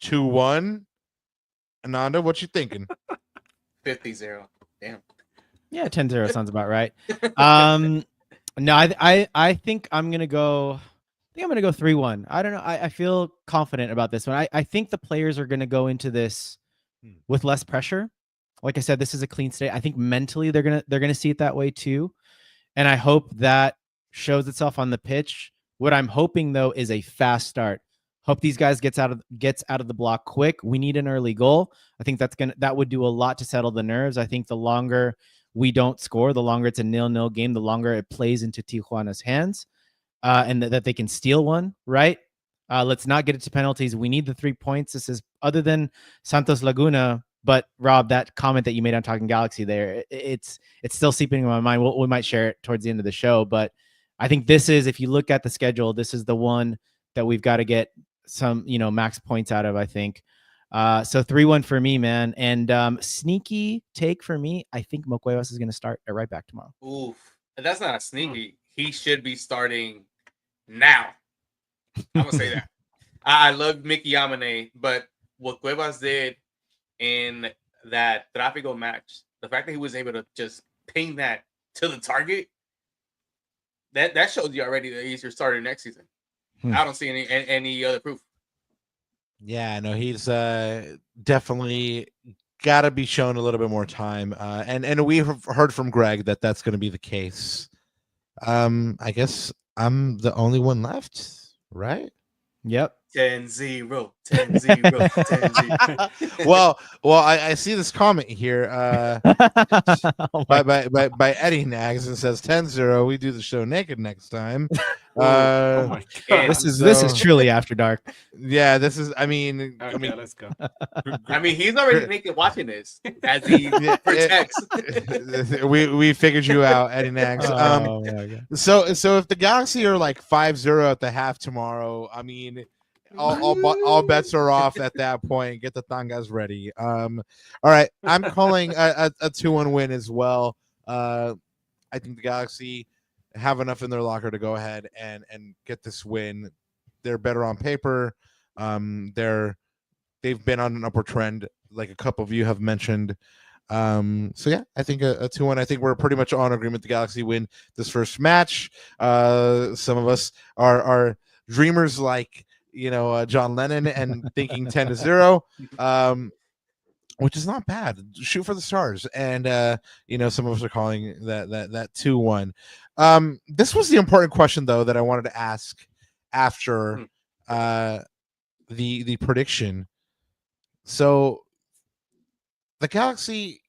2-1. Ananda, what you thinking? 50-0. Damn. Yeah, 10-0 sounds about right. No, I think I'm gonna go. I think I'm gonna go 3-1. I don't know. I feel confident about this one. I think the players are gonna go into this with less pressure. Like I said, this is a clean state. I think mentally they're gonna see it that way too, and I hope that shows itself on the pitch. What I'm hoping though is a fast start. Hope these guys gets out of the block quick. We need an early goal. I think that would do a lot to settle the nerves. I think the longer we don't score, the longer it's a 0-0 game, the longer it plays into Tijuana's hands, and that they can steal one, right? Let's not get it to penalties. We need the 3 points. This is other than Santos Laguna, but Rob, that comment that you made on Talking Galaxy there, it's still seeping in my mind. We might share it towards the end of the show, but I think this is, if you look at the schedule, this is the one that we've got to get some, max points out of, I think. So 3-1 for me, man. And sneaky take for me, I think Mocuevas is going to start at right back tomorrow. Oof. That's not a sneaky. He should be starting now. I'm going to say that. I love Mickey Yamane, but what Cuevas did in that Tráfico match, the fact that he was able to just ping that to the target, that shows you already that he's your starter next season. I don't see any other proof. Yeah, no, he's definitely got to be shown a little bit more time. And we've heard from Greg that that's going to be the case. I guess I'm the only one left, right? Yep. 10-0, 10-0, 10-0. Well, I see this comment here by Eddie Nags, and says 10-0. We do the show naked next time. Oh my God. This is truly after dark. Yeah, this is. I mean, let's go. I mean, he's already naked watching this as he protects. we figured you out, Eddie Nags. Oh my God. So if the Galaxy are like 5-0 at the half tomorrow, I mean, all bets are off at that point. Get the tangas ready. All right, I'm calling a 2-1 win as well. I think the Galaxy have enough in their locker to go ahead and get this win. They're better on paper. They've been on an upward trend, like a couple of you have mentioned. So yeah, I think a 2-1. I think we're pretty much on agreement. The Galaxy win this first match. Some of us are dreamers like John Lennon and thinking 10-0, which is not bad. Shoot for the stars. And some of us are calling that 2-1. This was the important question though that I wanted to ask after the prediction. So the Galaxy,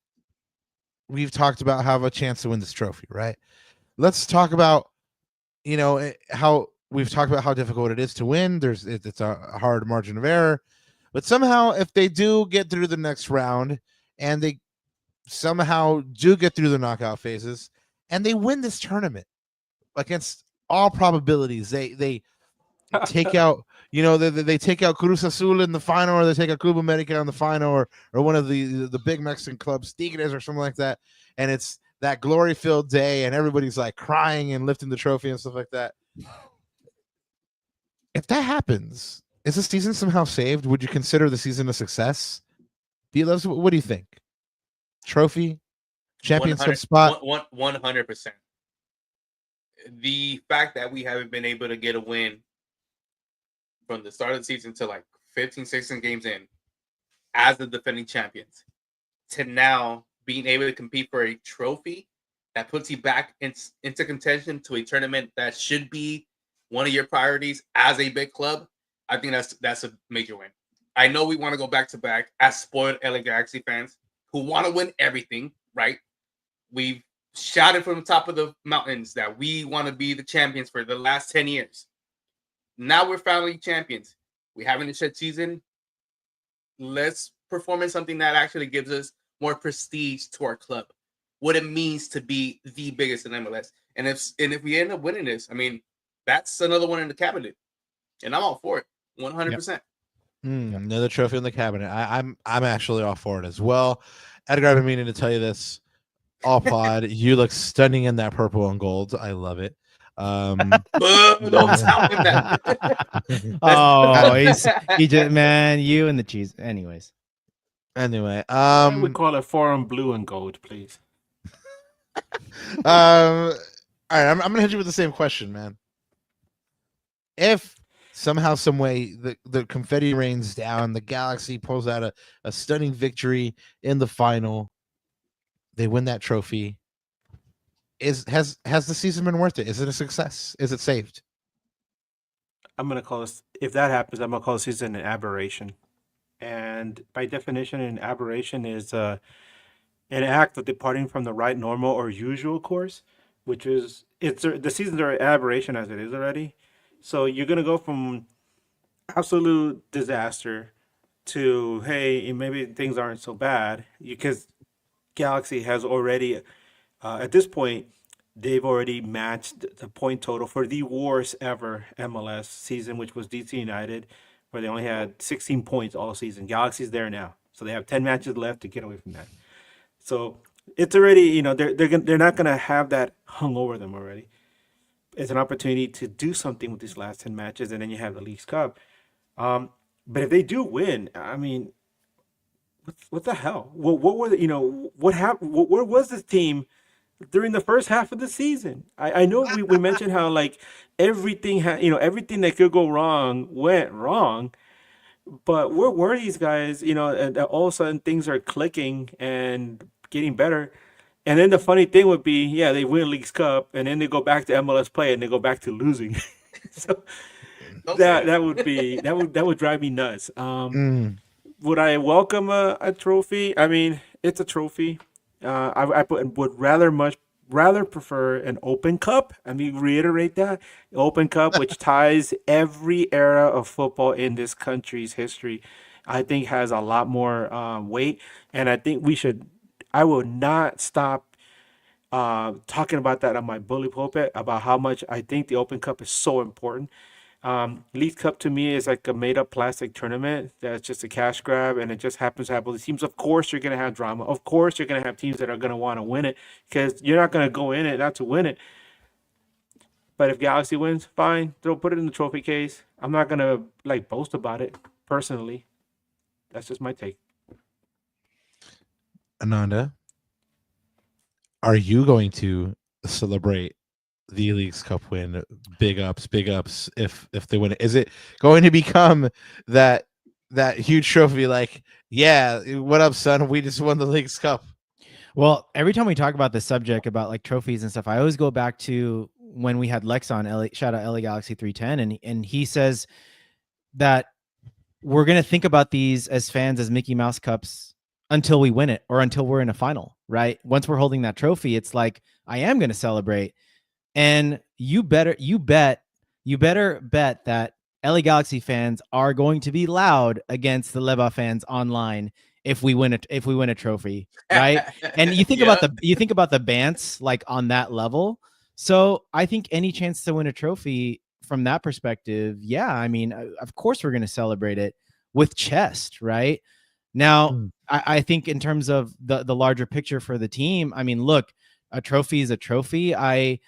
we've talked about have a chance to win this trophy, right? Let's talk about how we've talked about how difficult it is to win. It's a hard margin of error, but somehow if they do get through the next round and they somehow do get through the knockout phases and they win this tournament against all probabilities. They take out, they take out Cruz Azul in the final, or they take out Club America in the final, or one of the big Mexican clubs, Tigres or something like that. And it's that glory-filled day, and everybody's like crying and lifting the trophy and stuff like that. If that happens, is the season somehow saved? Would you consider the season a success? What do you think? Trophy, championship spot, 100%. The fact that we haven't been able to get a win from the start of the season to like 15, 16 games in as the defending champions, to now being able to compete for a trophy that puts you back into contention to a tournament that should be one of your priorities as a big club, I think that's a major win. I know we want to go back to back as spoiled LA Galaxy fans who want to win everything, right? We've shouted from the top of the mountains that we want to be the champions for the last 10 years. Now we're finally champions. We haven't a shed season. Let's perform in something that actually gives us more prestige to our club. What it means to be the biggest in MLS. And if we end up winning this, I mean, that's another one in the cabinet. And I'm all for it. 100%. Yep. Another trophy in the cabinet. I'm actually all for it as well. Edgar, I've been meaning to tell you this all pod. You look stunning in that purple and gold. I love it. Don't tell him that. Oh, he just, man, you and the cheese. Anyways. Anyway, we call it foreign blue and gold, please. All right, I'm gonna hit you with the same question, man. If somehow, some way, the confetti rains down, the Galaxy pulls out a stunning victory in the final, they win that trophy. Has the season been worth it? Is it a success? Is it saved? I'm gonna call this. If that happens, I'm gonna call the season an aberration. And by definition, an aberration is an act of departing from the right, normal, or usual course, which is the seasons are an aberration as it is already. So you're gonna go from absolute disaster to, hey, maybe things aren't so bad, because Galaxy has already, at this point, they've already matched the point total for the worst ever MLS season, which was DC United, where they only had 16 points all season. Galaxy's there now, so they have 10 matches left to get away from that. So it's already, they're not gonna have that hung over them already. It's an opportunity to do something with these last 10 matches, and then you have the Leagues Cup. But if they do win, I mean, what the hell? What were what happened? Where was this team during the first half of the season? I know we mentioned how like everything everything that could go wrong went wrong, but where were these guys? And all of a sudden things are clicking and getting better. And then the funny thing would be, yeah, they win Leagues Cup, and then they go back to MLS play and they go back to losing. So that would drive me nuts. Would I welcome a trophy? I mean, it's a trophy. I would rather prefer an Open Cup. I mean, reiterate that Open Cup, which ties every era of football in this country's history, I think has a lot more weight, and I think I will not stop talking about that on my bully pulpit about how much I think the Open Cup is so important. League Cup to me is like a made-up plastic tournament that's just a cash grab, and it just happens to have all these teams. Of course, you're going to have drama. Of course, you're going to have teams that are going to want to win it, because you're not going to go in it not to win it. But if Galaxy wins, fine. They'll put it in the trophy case. I'm not going to boast about it personally. That's just my take. Ananda, are you going to celebrate the Leagues Cup win? Big ups if they win it. Is it going to become that huge trophy, like, yeah, what up, son, we just won the Leagues Cup? Well, every time we talk about the subject about like trophies and stuff, I always go back to when we had Lex on, shout out LA Galaxy 310, and he says that we're going to think about these as fans as Mickey Mouse Cups until we win it, or until we're in a final, right? Once we're holding that trophy, it's like, I am going to celebrate. And you better bet that LA Galaxy fans are going to be loud against the Leva fans online if we win a trophy, right? And you think about the Bants like on that level. So I think any chance to win a trophy from that perspective, yeah, I mean, of course we're going to celebrate it with chest, right? Now, I think in terms of the larger picture for the team, I mean, look, a trophy is a trophy. I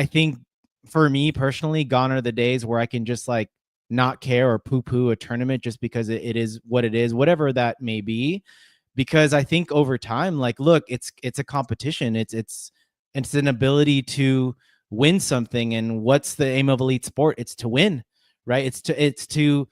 think for me personally, gone are the days where I can just like not care or poo-poo a tournament just because it is what it is, whatever that may be. Because I think over time, like, look, it's a competition. It's an ability to win something. And what's the aim of elite sport? It's to win, right? It's to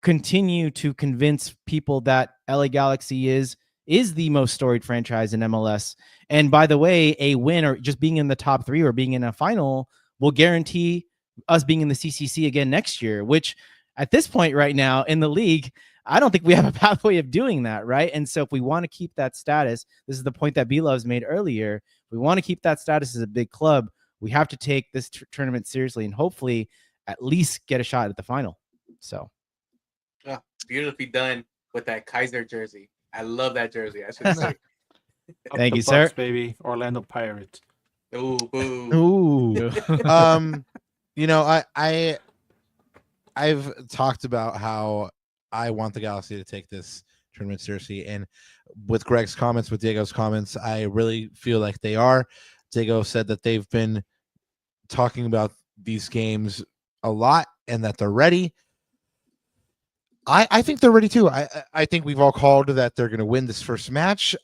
continue to convince people that LA Galaxy is the most storied franchise in MLS. And by the way, a win or just being in the top 3 or being in a final will guarantee us being in the CCC again next year, which at this point right now in the league, I don't think we have a pathway of doing that, right? And so if we want to keep that status, this is the point that B-Loves made earlier, if we want to keep that status as a big club, we have to take this tournament seriously and hopefully at least get a shot at the final. So beautifully done with that Kaiser jersey. I love that jersey. I should say. Thank you, sir. Baby, Orlando Pirates. Ooh, boo. You know, I've talked about how I want the Galaxy to take this tournament seriously, and with Greg's comments, with Diego's comments, I really feel like they are. Diego said that they've been talking about these games a lot and that they're ready. I think they're ready too. I think we've all called that they're going to win this first match.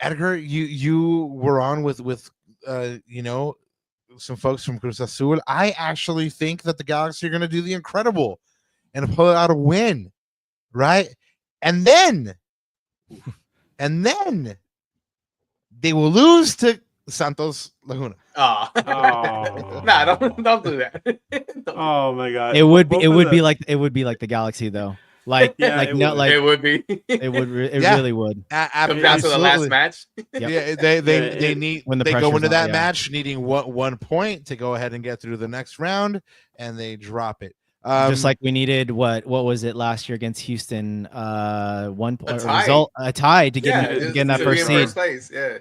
Edgar, you were on with you know, some folks from Cruz Azul. I actually think that the Galaxy are going to do the incredible and pull out a win, right? And then they will lose to Santos Laguna. Nah, don't do that. Oh my God! It would be like the Galaxy though. Like, yeah, like it not would. like It would be. it would. It Yeah. really would. Come down to the last match. Yep. Yeah, they it- need when the they go pressure's into on, that yeah. match needing one point to go ahead and get through the next round, and they drop it. Just like we needed what was it last year against Houston? One A point tie. result, a tie to Yeah, get in that to be first in seed. place. Yeah.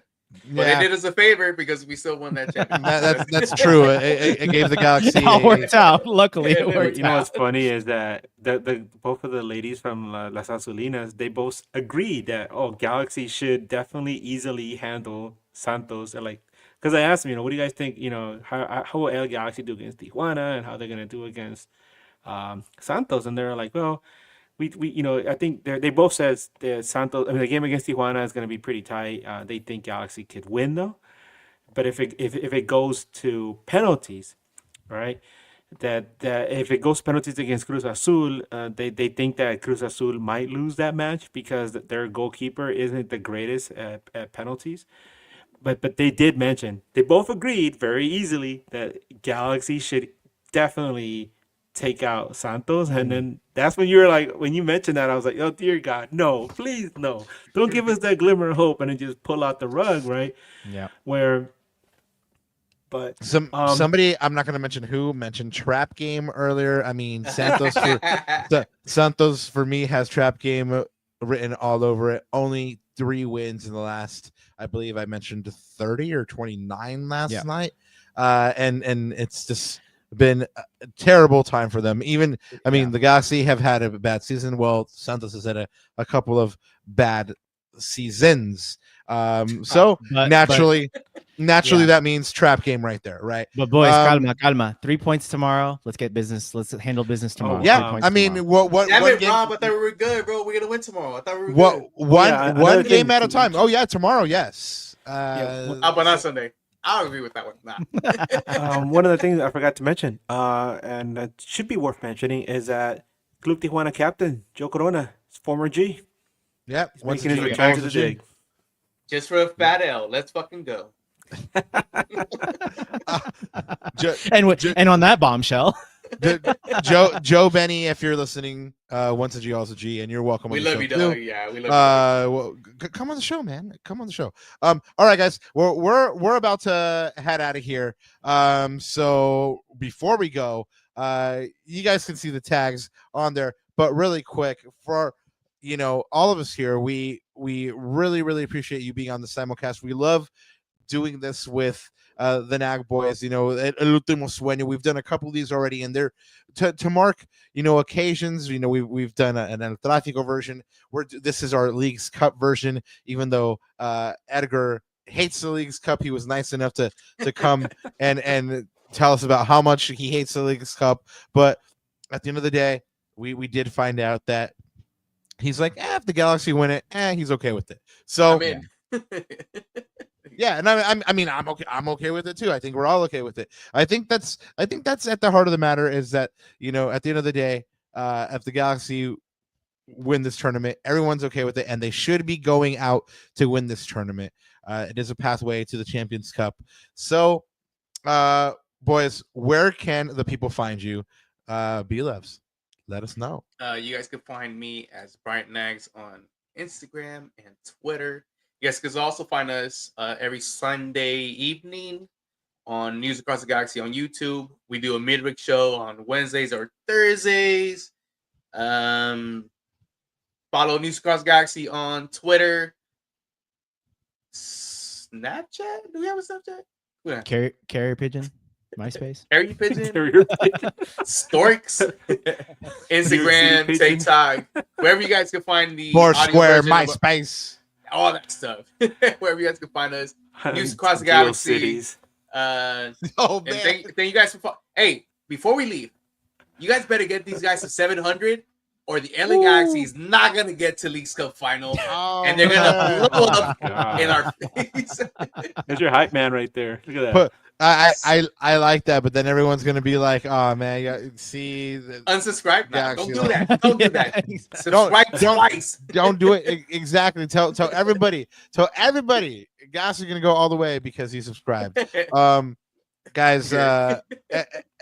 But yeah, they did us a favor because we still won that championship. that's true. It gave the Galaxy. It all worked out. Luckily, Yeah, it it worked You know out. what's funny is that the both of the ladies from Las Azulinas, they both agreed that Galaxy should definitely easily handle Santos. And like, because I asked them, what do you guys think? How will El Galaxy do against Tijuana and how they're gonna do against Santos? And they're like, well, we I think they both said the Santos. I mean, the game against Tijuana is gonna be pretty tight. They think Galaxy could win though, but if it goes to penalties, right? That if it goes penalties against Cruz Azul, they think that Cruz Azul might lose that match because their goalkeeper isn't the greatest at penalties. But they did mention, they both agreed very easily that Galaxy should definitely take out Santos. And then that's when you were like, when you mentioned that, I was like, oh dear God, no, please no, don't give us that glimmer of hope and then just pull out the rug, right? Yeah. But Somebody, I'm not going to mention who, mentioned trap game earlier. I mean, Santos for me has trap game written all over it. Only 3 wins in the last, I believe I mentioned 30 or 29 last night. And it's just been a terrible time for them. Even, I mean, the Galaxy have had a bad season. Well, Santos has had a couple of bad seasons. So naturally that means trap game right there, right? But boys, calma. 3 points tomorrow. Let's get business. Let's handle business tomorrow. Yeah, I mean, tomorrow. what Damn it, game? Rob, I thought we were good, bro. We're gonna win tomorrow. I thought we were good. One game at a time. Oh yeah, tomorrow. Yes. But not Sunday. I'll agree with that one. Nah. One of the things I forgot to mention, and it should be worth mentioning, is that Club Tijuana captain Joe Corona, former G. Yep. Making his return to the dig. Just for a fat L. Let's fucking go. And on that bombshell, Joe Benny, if you're listening, once a G, also G, and you're welcome. We on the love show you, too. dog. Yeah, we love you. Well, come on the show, man. Come on the show. All right, guys, we're about to head out of here. So before we go, you guys can see the tags on there, but really quick for all of us here, we we really, really appreciate you being on the simulcast. We love doing this with the Nag boys. You know, El Último Sueño. We've done a couple of these already, and they're to mark, you know, occasions. You know, we've done an El Tráfico version. This is our League's Cup version. Even though Edgar hates the League's Cup, he was nice enough to come and tell us about how much he hates the League's Cup. But at the end of the day, we did find out that he's like, if the Galaxy win it, he's okay with it. So. Yeah, and I mean, I'm okay. I'm okay with it too. I think we're all okay with it. I think that's at the heart of the matter, is that, you know, at the end of the day, if the Galaxy win this tournament, everyone's okay with it, and they should be going out to win this tournament. It is a pathway to the Champions Cup. So, boys, where can the people find you? B-Levs, let us know. You guys can find me as Bryant Nags on Instagram and Twitter. You guys can also find us every Sunday evening on News Across the Galaxy on YouTube. We do a midweek show on Wednesdays or Thursdays. Follow News Across the Galaxy on Twitter. Snapchat? Do we have a Snapchat? Yeah. Carrier pigeon. MySpace. Carrier pigeon. Storks. Instagram, TikTok. Wherever you guys can find the Foursquare, MySpace. All that stuff. Wherever you guys can find us. News Across the Galaxy. Man. And thank you guys for hey, before we leave, you guys better get these guys to 700, or the LA Galaxy is not gonna get to Leagues Cup final, and they're gonna blow up in our face. There's your hype man right there. Look at that. I like that, but then everyone's gonna be like, "Oh man, see, unsubscribe now. Don't do that. Don't do that. Subscribe twice. Don't do it." Exactly. Tell everybody. Gas is gonna go all the way because he subscribed. Guys,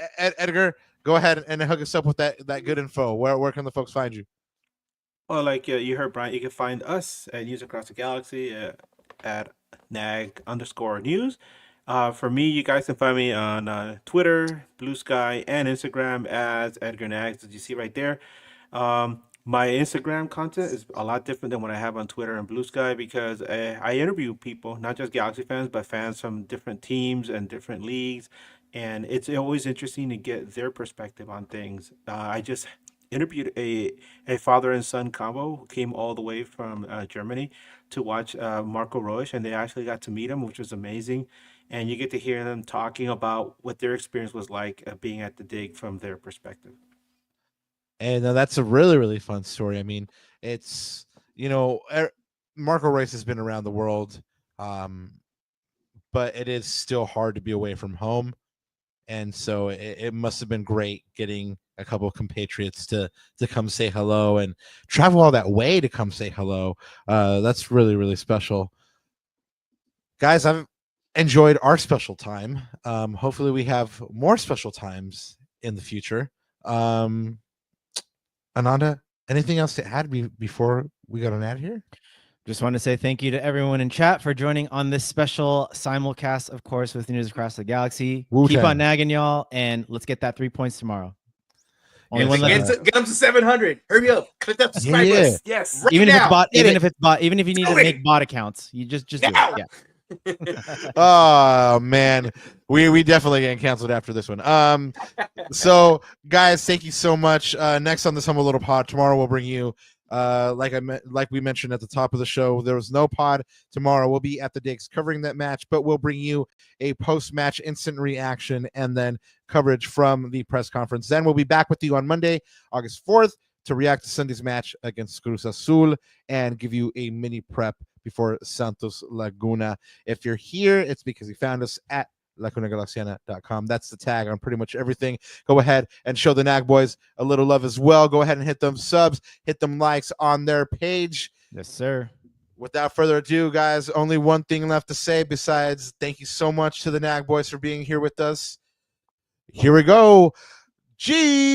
Edgar, go ahead and hook us up with that good info. Where can the folks find you? Well, like you heard, Bryant, you can find us at News Across the Galaxy at nag_news. For me, you guys can find me on Twitter, Blue Sky, and Instagram as Edgar Nags, as you see right there. My Instagram content is a lot different than what I have on Twitter and Blue Sky, because I interview people, not just Galaxy fans, but fans from different teams and different leagues. And it's always interesting to get their perspective on things. I just interviewed a father and son combo who came all the way from Germany to watch Marco Reus, and they actually got to meet him, which was amazing. And you get to hear them talking about what their experience was like being at the dig from their perspective. And that's a really, really fun story. I mean, it's, you know, Marco Reus has been around the world, but it is still hard to be away from home. And so it must have been great getting a couple of compatriots to come say hello and travel all that way to come say hello. That's really, really special. Guys, I've enjoyed our special time. Hopefully we have more special times in the future. Ananda, anything else to add before we got on out of here? Just want to say thank you to everyone in chat for joining on this special simulcast, of course, with News Across the Galaxy. Wu-Tang. Keep on nagging, y'all, and let's get that 3 points tomorrow. Only one left. Get them to 700. Hurry up. Click that subscribe button. Yes. Right Even now. if it's bot, even if you need to make bot accounts, you just do it. Yeah. Oh man, we definitely getting canceled after this one. So guys, thank you so much. Next on this humble little pod tomorrow, we'll bring you like we mentioned at the top of the show, there was no pod tomorrow. We'll be at the digs covering that match, but we'll bring you a post-match instant reaction and then coverage from the press conference. Then we'll be back with you on Monday, August 4th, to react to Sunday's match against Cruz Azul and give you a mini prep before Santos Laguna. If you're here, it's because you found us at lacunagalaxiana.com. That's the tag on pretty much everything. Go ahead and show the Nag boys a little love as well. Go ahead and hit them subs, hit them likes on their page. Yes, sir. Without further ado, guys, only one thing left to say besides thank you so much to the Nag boys for being here with us. Here we go. Jesus.